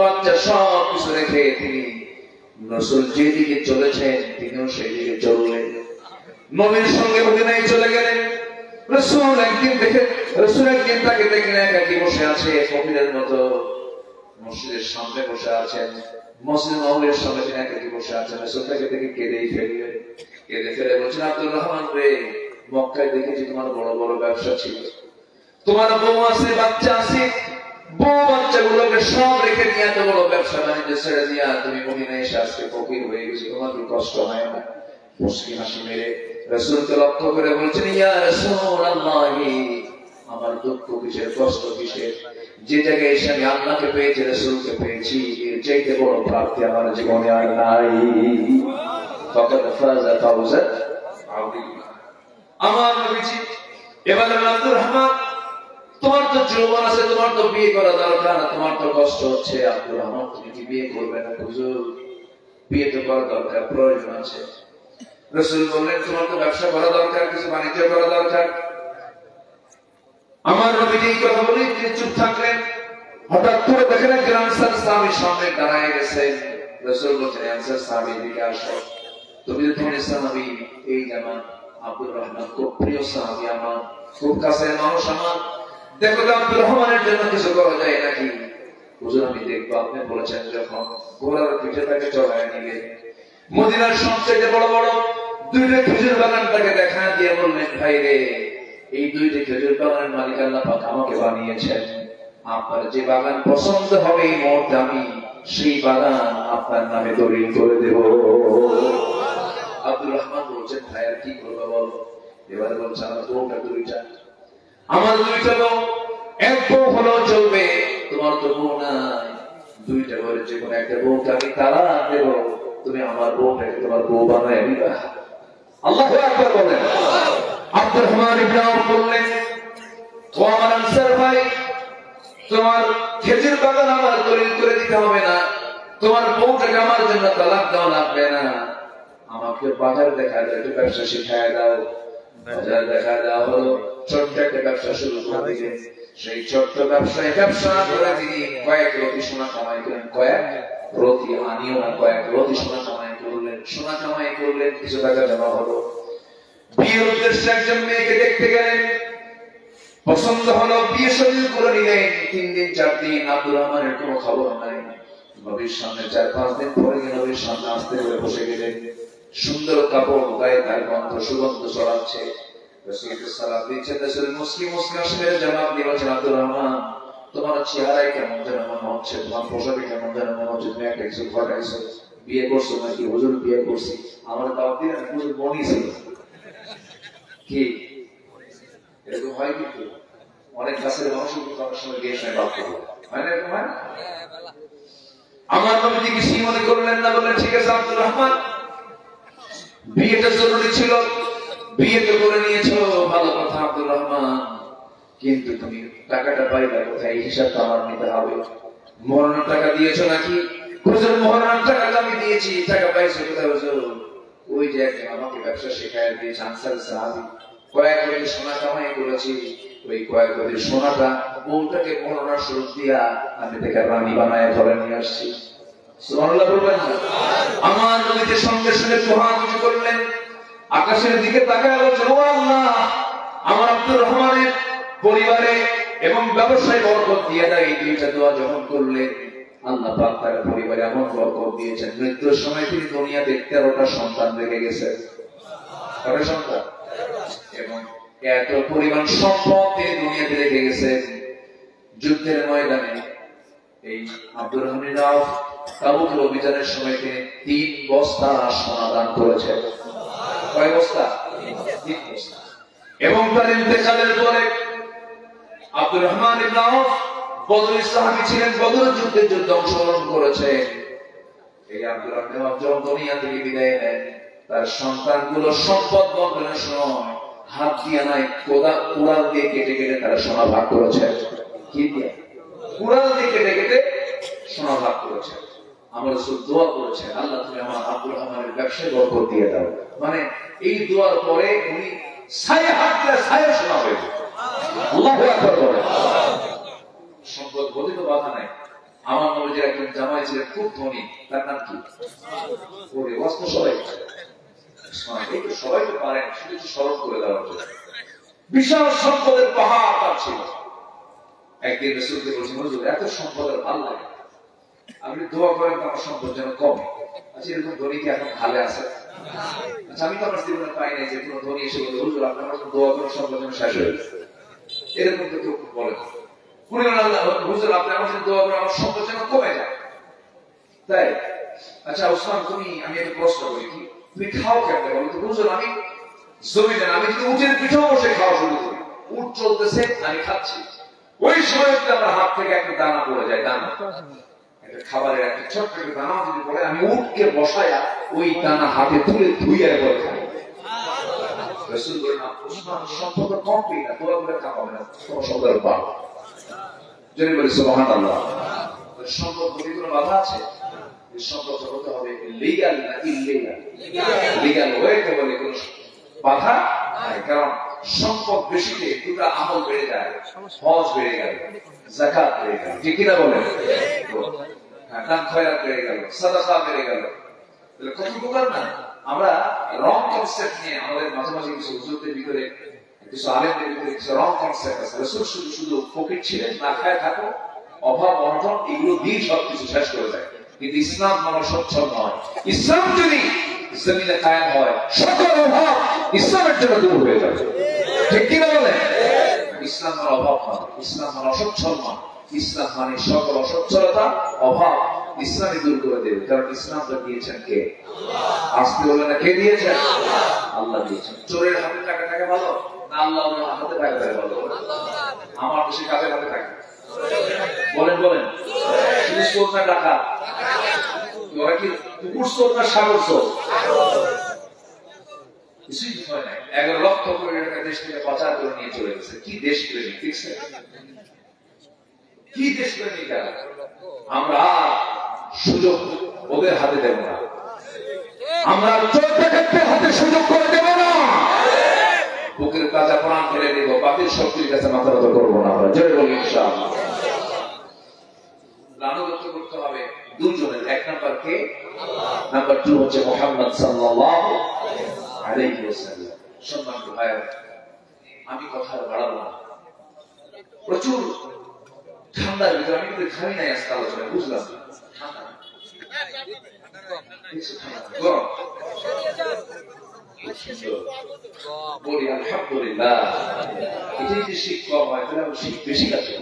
বাচ্চা সব কিছু রেখে তিনি রাসূল যেদিকে চলেছেন তিনিও সেই দিকে চললেন। নবীর সঙ্গে মদিনায় চলে গেলেন। রাসূল একদিন তাকে দেখলেন একাকী বসে আছে, ফকিরের মতো মসজিদের সামনে বসে আছেন। মসজিদ নববীর সামনে তিনি একাকী বসে আছেন। রাসূল তাকে দেখে কেঁদেই ফেললেন। কেঁদে ফেলে বলছেন, আব্দুর রহমান রে, মক্কায় দেখেছি তোমার বড় বড় ব্যবসা ছিল, তোমার বউ আছে, বাচ্চা আছে, বউ বাচ্চাগুলোকে সব রেখে নিয়ে এত বড় ব্যবসা বাণিজ্য ছেড়ে দিয়া তুমি মদিনায় এসে আজকে ফকির হয়ে গেছি, তোমার কি কষ্ট হয় না? মুস্কি হাসি মেরে রাসূলকে লক্ষ্য করে বলছেন, ইয়া রাসূলুল্লাহ, আমার দুঃখ কিসের, কষ্ট কিসের? যে জায়গায় এসে আমি আল্লাহকে পেয়েছি, রাসূলকে পেয়েছি, এর চাইতে বড় প্রাপ্তি আমার জীবনে আর নাই। ফাকাদ ফাযা ফাওজান আযীমা। আমার নবীজি এবারে আব্দুর রহমান, তোমার তো যৌবন আছে, তোমার তো বিয়ে করা দরকার, তোমার তো কষ্ট হচ্ছে, আব্দুর রহমান তুমি কি বিয়ে করবে না? হুজুর, বিয়ে তো করা দরকার, প্রয়োজন আছে। রাসূল বললেন, তোমার তো ব্যবসা করা দরকার, কিছু বাণিজ্য করা দরকার। আমার নবীজি এই কথা বলে তিনি চুপ থাকলেন। হঠাৎ করে দেখেন একজন আনসার সাহাবী সামনে দাঁড়ায় গেছেন। রাসূল বলছেন, আনসার সাহাবী এদিকে আসো। তুমি তো তোমার সাহাবী, এই যেমন আব্দুর রহমান খুব প্রিয় সাহাবী আমার, খুব কাছের মানুষ আমার, দেখো তো আব্দুর রহমানের জন্য কিছু করা যায় নাকি? হুজুর, আমি দেখবো, আপনি বলেছেন যখন ঘোড়ার পিঠে তাকে চড়ায় নিয়ে মদিনার সবচেয়ে বড় বড় দুইটা খেজুর বাগান তাকে দেখা দিয়ে বললেন, ভাই রে, এই দুইটা খেজুর বাগানের মালিক আল্লাহ পাক আমাকে বানিয়েছেন, আপনার যে বাগান পছন্দ হবে এই মুহূর্তে আমি সেই বাগান আপনার নামে দলিল করে দেব। আব্দুর রহমান বলছেন, ভাই আর কি করবো বলো? এবার বলছে, আমার বউটা দুইটা, আমার দুইটা বউ, এক বউ হলেও চলবে, তোমার তো বউ নাই, দুইটা বউয়ের যে কোনো একটা বউকে আমি তালাক দেব, তুমি আমার বউটাকে তোমার বউ বানায় দিবা। আল্লাহু আকবার বলেন। আব্দুর রহমান ইবনে আওফ বললেন, ও আমার আনসার ভাই, তোমার খেজুর বাগান আমার দলিল করে দিতে হবে না, তোমার বউটাকে আমার জন্য তালাক দেওয়া লাগবে না, আমাকে বাজার দেখা যায়, একটু ব্যবসা শিখায় দাও। বাজার দেখা দেওয়া হলো, ছোট্ট একটা ব্যবসা শুরু করে দিলেন। সেই ছোট্ট ব্যবসায় ব্যবসা করে তিনি কয়েক রতি সোনা কামাই করেন, কয়েক রতি আনিও না, কয়েক রতি সোনা কামাই করলেন। সোনা কামাই করলেন, কিছু টাকা জমা হলো। বিয়ের উদ্দেশ্যে একজন মেয়েকে দেখতে গেলেন, পছন্দ হলো, বিয়ে শরীর করে নিলেন। 3 দিন 4 দিন আব্দুর রহমানের কোনো খবর নাই। নবীর সামনে 4-5 দিন পরে নবীর সামনে আসতে করে বসে গেলেন। সুন্দর কাপড় গায়ে, তার গন্ধ সুগন্ধ ছড়াচ্ছে। রাসূলকে সালাম দিচ্ছেন। রাসূল মুসলিম আসলে জবাব দিয়ে বলছেন, আব্দুর রহমান, তোমার চেহারায় কেমন যেন মনে হচ্ছে, তোমার পোশাকে কেমন যেন মনে হচ্ছে, তুমি একটা কিছু ঘটাইছো, বিয়ে করছো নাকি? হুজুর, বিয়ে করছি। আমার দাওয়াত দিলেন, হুজুর বনি ছিল কি? এরকম হয় কিন্তু অনেক কাছের মানুষ অনেক সময় গিয়ে সময় বাদ করবো, হয় না? এরকম হয়। আমার নবীজি কিছু মনে করলেন না, বললেন, ঠিক আছে আব্দুর রহমান, বিয়েটা জরুরি ছিল, বিয়ে তো করে নিয়েছো, ভালো কথা আব্দুর রহমান, কিন্তু তুমি টাকাটা পাইলা কোথায়? এই হিসাবটা আমার নিতে হবে। মহারণের টাকা দিয়েছো নাকি? হুজুর, মহারণের টাকা আমি দিয়েছি। টাকা পাইছো কোথায় হুজুর? ওই যে একজন আমাকে ব্যবসা শেখায় দিয়েছে, আনসার সাহাবী, কয়েক কোটি সোনা কামাই করেছি, ওই কয়েক কোটি সোনাটা বউটাকে মহারণার সুযোগ দিয়া আমি তাকে রানী বানায় ধরে নিয়ে আসছি। সুবহানাল্লাহ বলবেন না? আমার নবীজি সঙ্গে সঙ্গে দোয়া করলেন, আকাশের দিকে তাকায় বলছেন, ও আল্লাহ, আমার আব্দুর রহমানের পরিবারে এবং ব্যবসায় বরকত দিয়ে দেয়। এই দুইটা দোয়া যখন করলেন, আল্লাহ পাক তার পরিবারে এমন বরকত দিয়েছেন, মৃত্যুর সময় তিনি দুনিয়াতে 13টা সন্তান রেখে গেছেন। কয়টা সন্তান? এবং এত পরিমাণ সম্পদ তিনি দুনিয়াতে রেখে গেছেন। যুদ্ধের ময়দানে এই আব্দুর রহমান আওফ তাবুক অভিযানের সময় তিনি 3 বস্তা সোনা দান করেছেন। কয় বস্তা? 3 বস্তা। এবং তার ইন্তেকালের পরে আব্দুর রহমান ইবনে আওফ বদরের সাহাবী ছিলেন, বদরের যুদ্ধে অংশগ্রহণ করেছেন। এই আব্দুর রহমান আওফ যখন দুনিয়া থেকে বিদায় নেন, তার সন্তানগুলো সম্পদ বন্টনের সময় হাত দিয়ে নাই, কুড়াল দিয়ে কেটে কেটে তারা সোনা ভাগ করেছে। কি দিয়ে? কুড়াল দিয়ে কেটে কেটে সোনা ভাগ করেছে। আমার রাসূল দোয়া করেছেন, আল্লাহ তুমি আমার আব্দুর রহমানের ব্যবসায় বরকত দিয়ে দাও। মানে এই দোয়ার পরে উনি ছায়া হাত দিয়ে ছায়া শোনা হয়েছে। আল্লাহু আকবার বলেন। সম্পদ বলে তো বাধা নাই। আমার নবীর একজন জামাই ছিলেন খুব ধনী, তার নাম কি? ওরে ওয়াস্ত সবাই এই তো সবাই তো পারেন, শুধু একটু স্মরণ করে দেওয়ার জন্য। বিশাল সম্পদের পাহাড় তার ছিল। একদিন রাসূলকে বলছেন, হুজুর এত সম্পদের ভালো লাগে, আপনি দোয়া করেন আমার সম্পদ যেন কমে। আচ্ছা এরকম ধনী কি এখন ভালো আছে? আচ্ছা আমি তো আমার জীবনে পাই নাই যে কোনো ধনী এসে বলে হুজুর আপনি আমার দোয়া করার সম্পদ যেন শেষ হয়ে গেছে। এরকম তো কেউ বলে না। হুজুর আপনি আমার সাথে দোয়া করে আমার সম্পদ যেন কমে যায়। তাই আচ্ছা ওসমান তুমি, আমি একটা প্রশ্ন করি, কি তুমি খাও কেমনে বলো তো? হুজুর আমি জমিনে, আমি যদি উটের পিঠেও বসে খাওয়া শুরু করি, উট চলতেছে আমি খাচ্ছি, ওই সময় আমার হাত থেকে একটা দানা পড়ে যায়, দানা একটা খাবারের একটা ছোট্ট একটা দানা যদি পড়ে, আমি উটকে বসায়া ওই দানা হাতে তুলে ধুইয়া করে খাই। রাসূল বলেন ওসমান সম্পদ কমবে না, দোয়া করে খাওয়াবে না, তোমার সম্পদ বাড়বে। যদি বলি সুবহানাল্লাহ। সম্পদ বলি কোনো বাধা আছে? সম্পদ হতে হবে লিগ্যাল না ইললিগ্যাল? লিগ্যাল ওয়েতে বলে কোনো বাধা নাই, কারণ সম্পদ বেশিতে দুটো আমল বেড়ে যায়, হজ বেড়ে গেল, যাকাত বেড়ে গেল, ঠিক কিনা বলেন? দান খয়রাত বেড়ে গেল, সাদাকা বেড়ে গেল, তাহলে কত উপকার না? আমরা রং কনসেপ্ট নিয়ে আমাদের মাঝে মাঝে কিছু হুজুরদের ভিতরে, কিছু আলেমদের ভিতরে কিছু রং কনসেপ্ট আছে। রাসূল শুধু শুধু ফকির ছিলেন, না খায় থাকো, অভাব অনটন এগুলো দিয়ে সবকিছু শেষ করে দেয়। কিন্তু ইসলাম মানে সচ্ছল নয়। ইসলাম যদি জমিনে কায়েম হয়, সকল অভাব ইসলামের জন্য দূর হয়ে যাবে, ঠিক কিনা বলেন? ইসলাম মানে অভাব নয়, ইসলাম মানে অসচ্ছল নয়, ইসলাম মানে সকল অসচ্ছলতা অভাব ইসলামই দূর করে দেবে। কারণ ইসলামটা দিয়েছেন কে? আসতে বলে না কে দিয়েছেন? আল্লাহ দিয়েছেন। চোরের হাতে টাকা টাকা ভালো না আল্লাহর হাতে টাকা টাকা ভালো? আমার দেশে কাজের হাতে টাকা বলেন বলেন, শুধু চোর না টাকা? ওরা কি পুকুর চোর না সাগর চোর? কিছুই হয় না। 11 লক্ষ কোটি টাকা দেশ থেকে পাচার করে নিয়ে চলে গেছে। কি দেশ প্রেমিক, ঠিক আছে? কি দেশ প্রেমিক? আমরা সুযোগ ওদের হাতে দেব না, আমরা চোর ডাকাতদের হাতে সুযোগ করে দেব না। বুকের কাজা প্রাণ ফেলে দেব, বাতিল শক্তির কাছে মাথা নত করবো না। আমরা জয় বলি ইনশাআল্লাহ। আনুগত্য করতে হবে দুজনের, এক নাম্বার কে? নাম্বার 2 হচ্ছে মুহাম্মদ সাল্লাল্লাহু আলাইহি ওয়াসাল্লাম। সম্মানিত ভাইরা, আমি কথা বাড়াবো না। প্রচুর ঠান্ডার ভিতরে আমি কিন্তু খাই নাই আজকে আলোচনা, বুঝলাম গরম বলি আলহামদুলিল্লাহ। এটাই যে শীত কম হয়, তাহলে শীত বেশি লাগছে।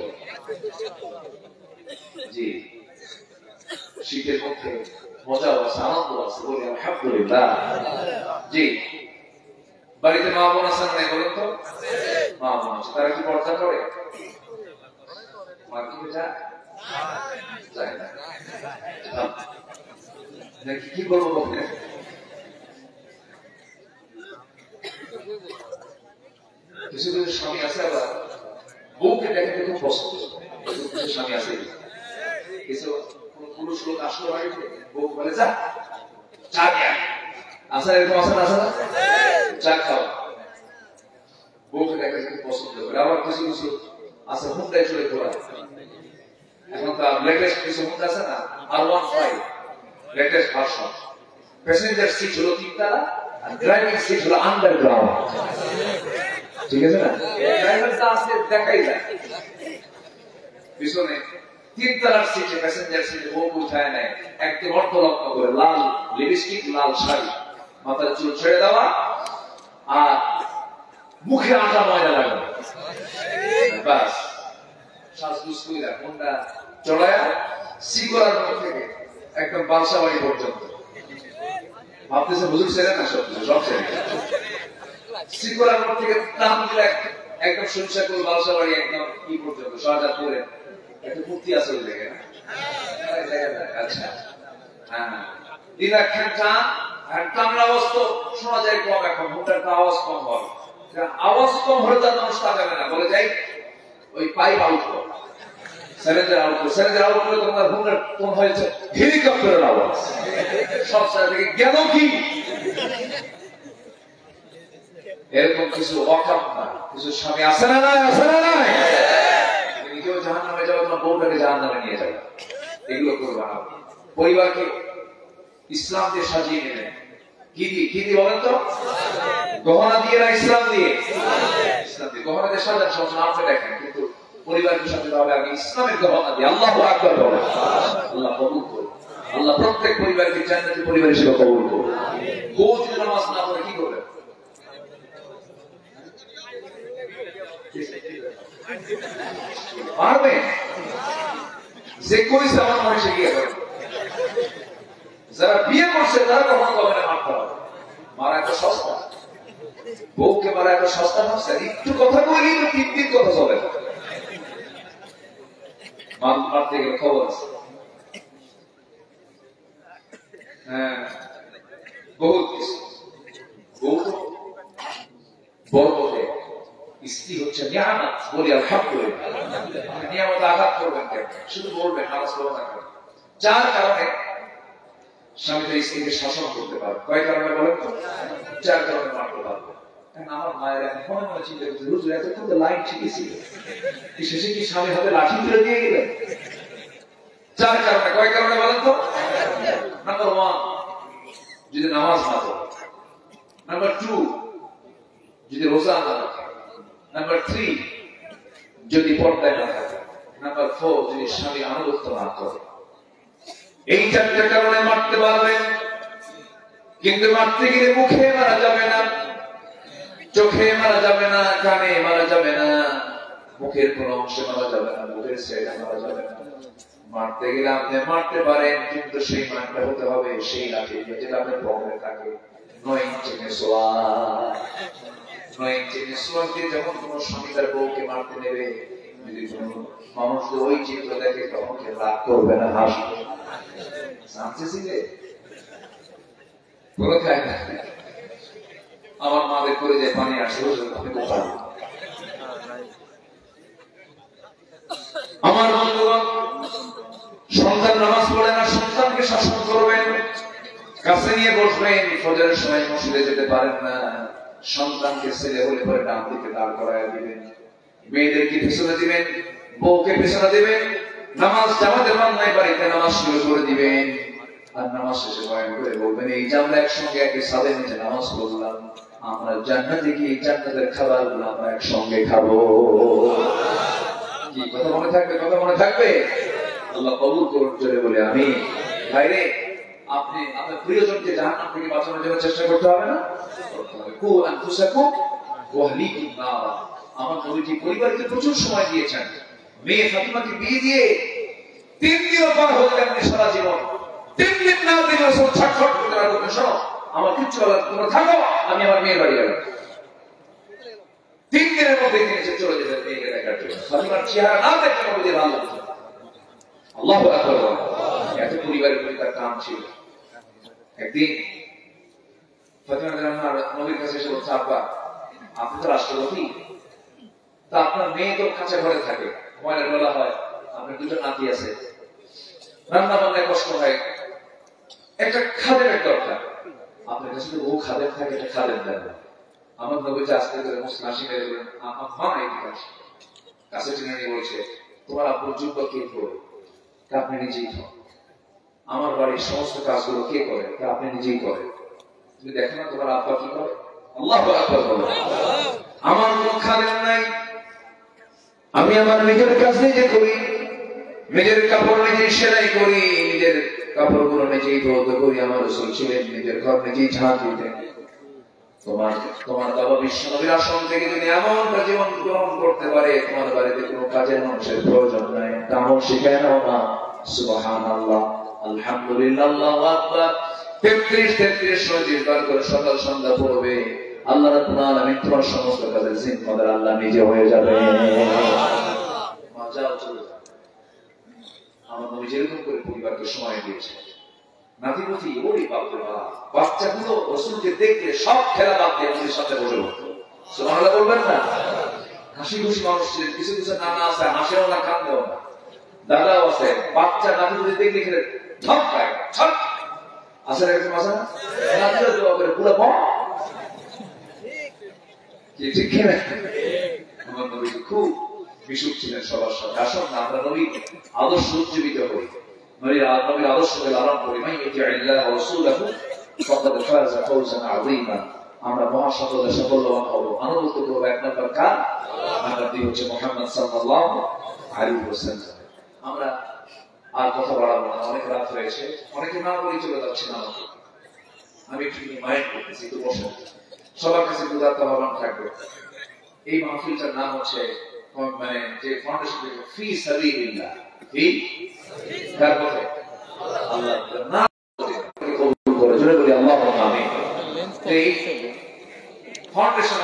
জি, শীতের মধ্যে মজা আছে, আনন্দ আছে, বলি আলহামদুলিল্লাহ। জি, বাড়িতে মা বোন আছেন নাই বলেন তো? মা বোন আছে, তারা কি পর্দা করে? মার্কেটে যায় না? কি বলবো বলতে, কিছু কিছু স্বামী আছে আবার বউকে দেখে খুব পছন্দ, কিছু স্বামী আছে। কিছু পুরুষ লোক আসলো বাড়িতে, বউ বলে যা চা খেয়ে আসা, এরকম আসা আসা না, চা খাও, বউকে দেখে খুব পছন্দ করে। আবার কিছু কিছু আছে হুন্ডাই চলে ঘোরা। এখন তো লেটেস্ট কিছু হুন্ডা আছে না, R15 latest version. Passenger seat হলো 3 তলা আর ড্রাইভিং সিট হলো আন্ডারগ্রাউন্ড, ঠিক আছে না? ড্রাইভারটা আসলে দেখাই যায় পিছনে 3 তলার সিটে, প্যাসেঞ্জার সিটে বউ উঠায় নেয়, একদম অর্ধলগ্ন করে, লাল লিপস্টিক, লাল শাড়ি, মাথার চুল ছেড়ে দেওয়া, আর মুখে আটা ময়লা লাগানো, বাস সাজগুজ কইরা কোনটা চড়ায়া সিগড়ার মোড় থেকে একদম বালসাবাড়ি পর্যন্ত। ভাবতেছে হুজুর ছেড়ে না, সব কিছু সব ছেড়ে সিগড়ার মোড় থেকে টান দিলে একদম সরিষা করে বালসাবাড়ি একদম কি পর্যন্ত, শাহজাদপুরে একটা মূর্তি আছে ওই জায়গায় না? আচ্ছা হ্যাঁ, দিদা খান টান, আর টানর আওয়াজ তো শোনা যায় কম, এখন মোটারটা আওয়াজ কম হবে। আওয়াজ কম হলে তার মানুষ তাকাবে না, বলে যাই ওই পাইপ আউট কর, স্যারেন্ডার আউট করে তোমার ফোন হয়েছে হেলিকপ্টারের আওয়াজ, সব সাইড থেকে গেল কি। এরকম কিছু অকাপ না, কিছু স্বামী আছে না নাই, আছে না নাই? তুমি কেউ জাহান্নামে যাও, তোমার বউটাকে জাহান্নামে নিয়ে যাবে, এগুলো করবে না। পরিবারকে ইসলাম দিয়ে সাজিয়ে নেবেন। কি দিয়ে বলেন তো? গহনা দিয়ে না ইসলাম দিয়ে? ইসলাম দিয়ে। গহনা দিয়ে সাজান সমস্যা, আপনি দেখেন, কিন্তু পরিবারকে সাজাতে হবে আগে ইসলামের গহনা দিয়ে। আল্লাহু আকবার বলেন। আল্লাহ কবুল করুন। আল্লাহ প্রত্যেক পরিবারকে জান্নাতি পরিবার হিসেবে কবুল করুন। বউ যদি নামাজ না পড়ে কি করবে? পারবে? যে কইছে আমার মনে সে গিয়ে করে। যারা বিয়ে করছে তারা কখনো কবে মারতে হবে? মারা একটা সস্তা, বউকে মারা একটা সস্তা ভাবছে। একটু কথা বলি তো 3 দিন কথা চলে, মারতে গেলে খবর আছে। হ্যাঁ, বহুত কিছু। বউ তো বরকতে, স্ত্রী হচ্ছে নিয়ামত, বলি আলহামদুলিল্লাহ। নিয়ামত আঘাত করবেন কেন? শুধু বলবেন নামাজ পড়ো না কেন? 4 কারণে স্বামী তার স্ত্রীকে শাসন করতে পারবে। কয় কারণে বলেন তো? 4 কারণে মারতে পারবে। আমার মায়ের এখন মনে মনে চিন্তা করছে, হুজুর এতক্ষণ তো লাইন ঠিকই ছিল, শেষে কি স্বামী হাতে লাঠি তুলে দিয়ে গেলেন? 4 কারণে। কয় কারণে বলেন তো? নাম্বার 1, যদি নামাজ না পড়ে। নাম্বার 2, যদি রোজা না রাখে। নাম্বার 3, যদি পর্দায় না থাকে। নাম্বার 4, যদি স্বামী আনুগত্য না করে। এই 4টা কারণে মারতে পারবেন। কিন্তু মারতে গেলে মুখে মারা যাবে না, চোখে মারা যাবে না, কানে মারা যাবে না, মুখের কোন অংশে মারা যাবে না, মুখের সাইডে মারা যাবে না। মারতে গেলে আপনি মারতে পারেন, কিন্তু সেই মারটা হতে হবে সেই লাঠি যেটা আপনার পকেটে থাকে। 9 ইঞ্চি মেসোয়ার। 9 ইঞ্চি মেসোয়ার দিয়ে যখন কোন স্বামী তার বউকে মারতে নেবে, যদি কোন মানুষ ওই চিত্র দেখে তখন সে রাগ করবে না, হাসবে। আমার মাদের করে যে পানি আসে, আমার বন্ধুগণ, সন্তান নামাজ পড়ে না, সন্তানকে শাসন করবেন, কাছে নিয়ে বসবেন। ফজরের সময় মসজিদে যেতে পারেন না, সন্তানকে ছেলে হলে পরে ডান দিকে দাঁড় করায় দিবেন, মেয়েদেরকে পিছনে দিবেন, বউকে পিছনে দিবেন। নামাজ জামাতে পান নাই, বাড়িতে নামাজ শুরু করে দিবেন। আর নামাজ শেষে বয়ান করে বলবেন, এই যে আমরা একসঙ্গে একই ছাদের নিচে নামাজ পড়লাম, আমরা জান্নাতে গিয়ে জান্নাতের খাবারগুলো আমরা একসঙ্গে খাবো। কি কথা মনে থাকবে? কথা মনে থাকবে? আল্লাহ কবুল করুন, জোরে বলে আমি। ভাইরে, আপনি আপনার প্রিয়জনকে জাহান্নাম থেকে বাঁচানোর জন্য চেষ্টা করতে হবে না? কু আনফুসাকুম ওয়া আহলিকুম নারা। আমার নবীজি পরিবারকে প্রচুর সময় দিয়েছেন। মেয়ে ফাতিমাকে বিয়ে দিয়ে 3 দিনও পার হয়ে গেল সারা জীবন। 3 দিন না দিন রাসূল ছটফট করতে লাগলেন, শোনো আমার কিচ্ছু বলার, তোমরা থাকো, আমি আমার মেয়ের বাড়ি গেলাম। 3 দিনের মধ্যে তিনি চলে যেতেন মেয়েকে দেখার জন্য। ফাতিমার চেহারা না দেখলে নবীজি ভালো লাগতো। আল্লাহু আকবার। এত পরিবারের প্রতি তার টান ছিল। একদিন ফাতিমা নবীর কাছে এসে বলছে, আব্বা আপনি তো রাষ্ট্রপতি, তা আপনার মেয়ে তো কাছে ঘরে থাকে, ময়লা ডলা হয়, আপনার 2টা নাতি আছে, রান্না বান্নায় কষ্ট হয়, একটা খাদেমের দরকার, আপনার কাছে তো বহু খাদেম থাকে, একটা খাদেম দেন। আমার নবীজি আস্তে করে হাসি মেরে বলেন, আমার মা এদিকে আসে, কাছে টেনে নিয়ে বলছে, তোমার আব্বুর যুদ্ধ কে করবে? আপনি নিজেই করেন। আমার বাড়ির সমস্ত কাজগুলো কে করে? আপনি নিজেই করেন। তুমি দেখো না তোমার আব্বা কি করে? আল্লাহু আকবার বলো। আমার কোনো খাদেম নাই, আমি আমার নিজের কাজ নিজে করি, নিজের কাপড় নিজে সেলাই করি, নিজের কাপড়গুলো নিজেই ধৌত করি। আমার রাসূল ছিলেন নিজের ঘর নিজেই ঝাড় দিতেন। তোমার বাবা বিশ্বনবীর আসন থেকে যদি এমনটা জীবন গ্রহণ করতে পারে, তোমার বাড়িতে কোনো কাজের মানুষের প্রয়োজন নাই। তাও শিখায় নাও না। সুবহানাল্লাহ, আলহামদুলিল্লাহ, আল্লাহু আকবার 33 বার করে সকাল সন্ধ্যা পড়বে। আল্লাহ রাব্বুল আলামিন তোমার সমস্ত কাজের জিম্মাদার আল্লাহ নিজে হয়ে যাবে। মজা চলে যাবে। আমার নবী যেরকম করে পরিবারকে সময় দিয়েছে, নাতিপুতি ওরে বাপরে বাপ, বাচ্চাগুলো রাসূলকে দেখলে সব খেলা বাদ দিয়ে নবীর সাথে বসে পড়ত। সুবহানাল্লাহ বলবেন না? হাসি খুশি মানুষ ছিলেন। কিছু কিছু নানা আছে হাসেও না, কাঁদেও না, দাদাও আছে, বাচ্চা নাতিদের দেখলে খেলে ধমকায়, ছট আছে না এরকম আছে না? নাতিরা দোয়া করে পুরো বম ঠিক কিনা? আমার নবী খুব মিশুক ছিলেন সবার সাথে। আসুন না আমরা নবীর আদর্শ উজ্জীবিত করি, নবীর আদর্শকে লালন করি। মান ইউতি'আল্লাহ ওয়া রাসূলাহু ফাকাদ ফাযা ফাওজান আযীমা। আমরা মহা সফলতা সফলবান হব। আনুগত্য করব এক নম্বর কার? নাম্বার 2 হচ্ছে মুহাম্মদ সাল্লাল্লাহু আলাইহি ওয়াসাল্লাম। আমরা আর কথা বাড়াবো না, অনেক রাত হয়েছে, অনেকে না বলে চলে যাচ্ছেন আমাকে। আমি একটু মাইন্ড করতেছি, একটু বসে সবার কাছে উদারতা আহ্বান থাকবে। এই মাহফিলটার নাম হচ্ছে মানে যে ফাউন্ডেশন থেকে ফি সাবিলিল্লাহ, ফি কার পথে? আল্লাহ না কবুল করে জোরে বলি আল্লাহুম্মা আমিন। এই ফাউন্ডেশন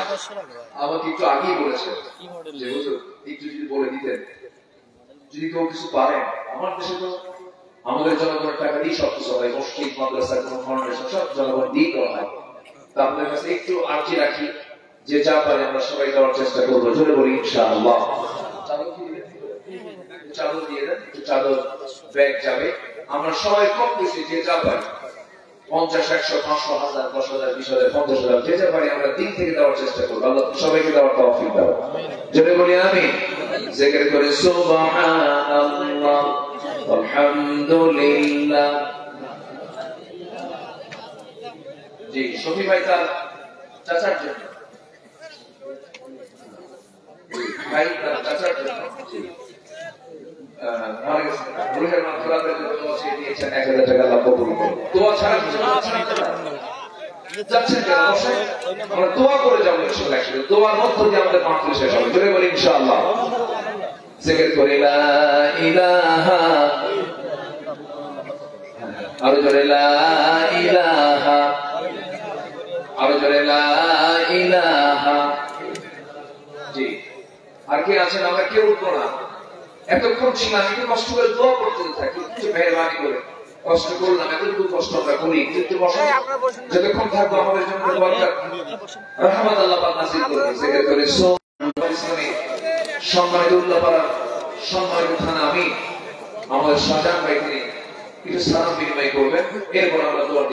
আমাকে একটু আগেই বলেছে যে হুজুর একটু যদি বলে দিতেন, যদি কেউ কিছু পারেন। আমার দেশে তো আমাদের জনগণের টাকা দিয়ে সবকিছু হয়, মসজিদ মাদ্রাসা কোন ফাউন্ডেশন সব জনগণ দিয়ে করা হয়। তা আপনাদের কাছে একটু আর্জি রাখি, যে যা পারে আমরা সবাই দেওয়ার চেষ্টা করবো, জোরে বলি ইনশাআল্লাহ। চাদর দিয়ে দেন, চাদর ব্যাগ যাবে, আমরা সবাই কম বেশি যে যা পারি 50, 100, 500, 1000, 10,000, 20,000, 50,000 যে যা পারি আমরা দিন থেকে দেওয়ার চেষ্টা করবো। আল্লাহ সবাইকে দেওয়ার তৌফিক দাও, জোরে বলি আমিন। জিকির করে সুবহানাল্লাহ আলহামদুলিল্লাহ। জি শফি ভাই তার চাচার জন্য, ভাই তার চাচার জন্য মারা গেছে, রুহের মাগফিরাতের জন্য দোয়া চেয়ে দিয়েছেন, 1000 টাকা আল্লাহ কবুল করুন। দোয়া ছাড়া কিছু যাচ্ছেন কেন? বসে আমরা দোয়া করে যাবো ইনশাআল্লাহ। দোয়ার মধ্য দিয়ে আমাদের মাহফিল শেষ হবে, জোরে বলি ইনশাআল্লাহ। জিকির করে লা ইলাহা, আরো জোরে লা ইলাহা, আরো জোরে লা ইলাহা। জি আর কে আছেন? আমরা কেউ উঠবো না, এতক্ষণ ছিলাম, একটু কষ্ট করে দোয়া করতে থাকি, একটু মেহরবানি করে কষ্ট করলাম, এতটুকু কষ্ট আমরা করি। একটু বসেন, যতক্ষণ থাকবো আমাদের জন্য রহমত আল্লাহ পাক নাসিব করবেন। জিকির করে সম্মানিত উল্লাপাড়া সম্মানিত থানা আমি আমাদের শাহজাহান ভাই তিনি কিছু সালাম বিনিময় করবেন, এরপর আমরা দোয়া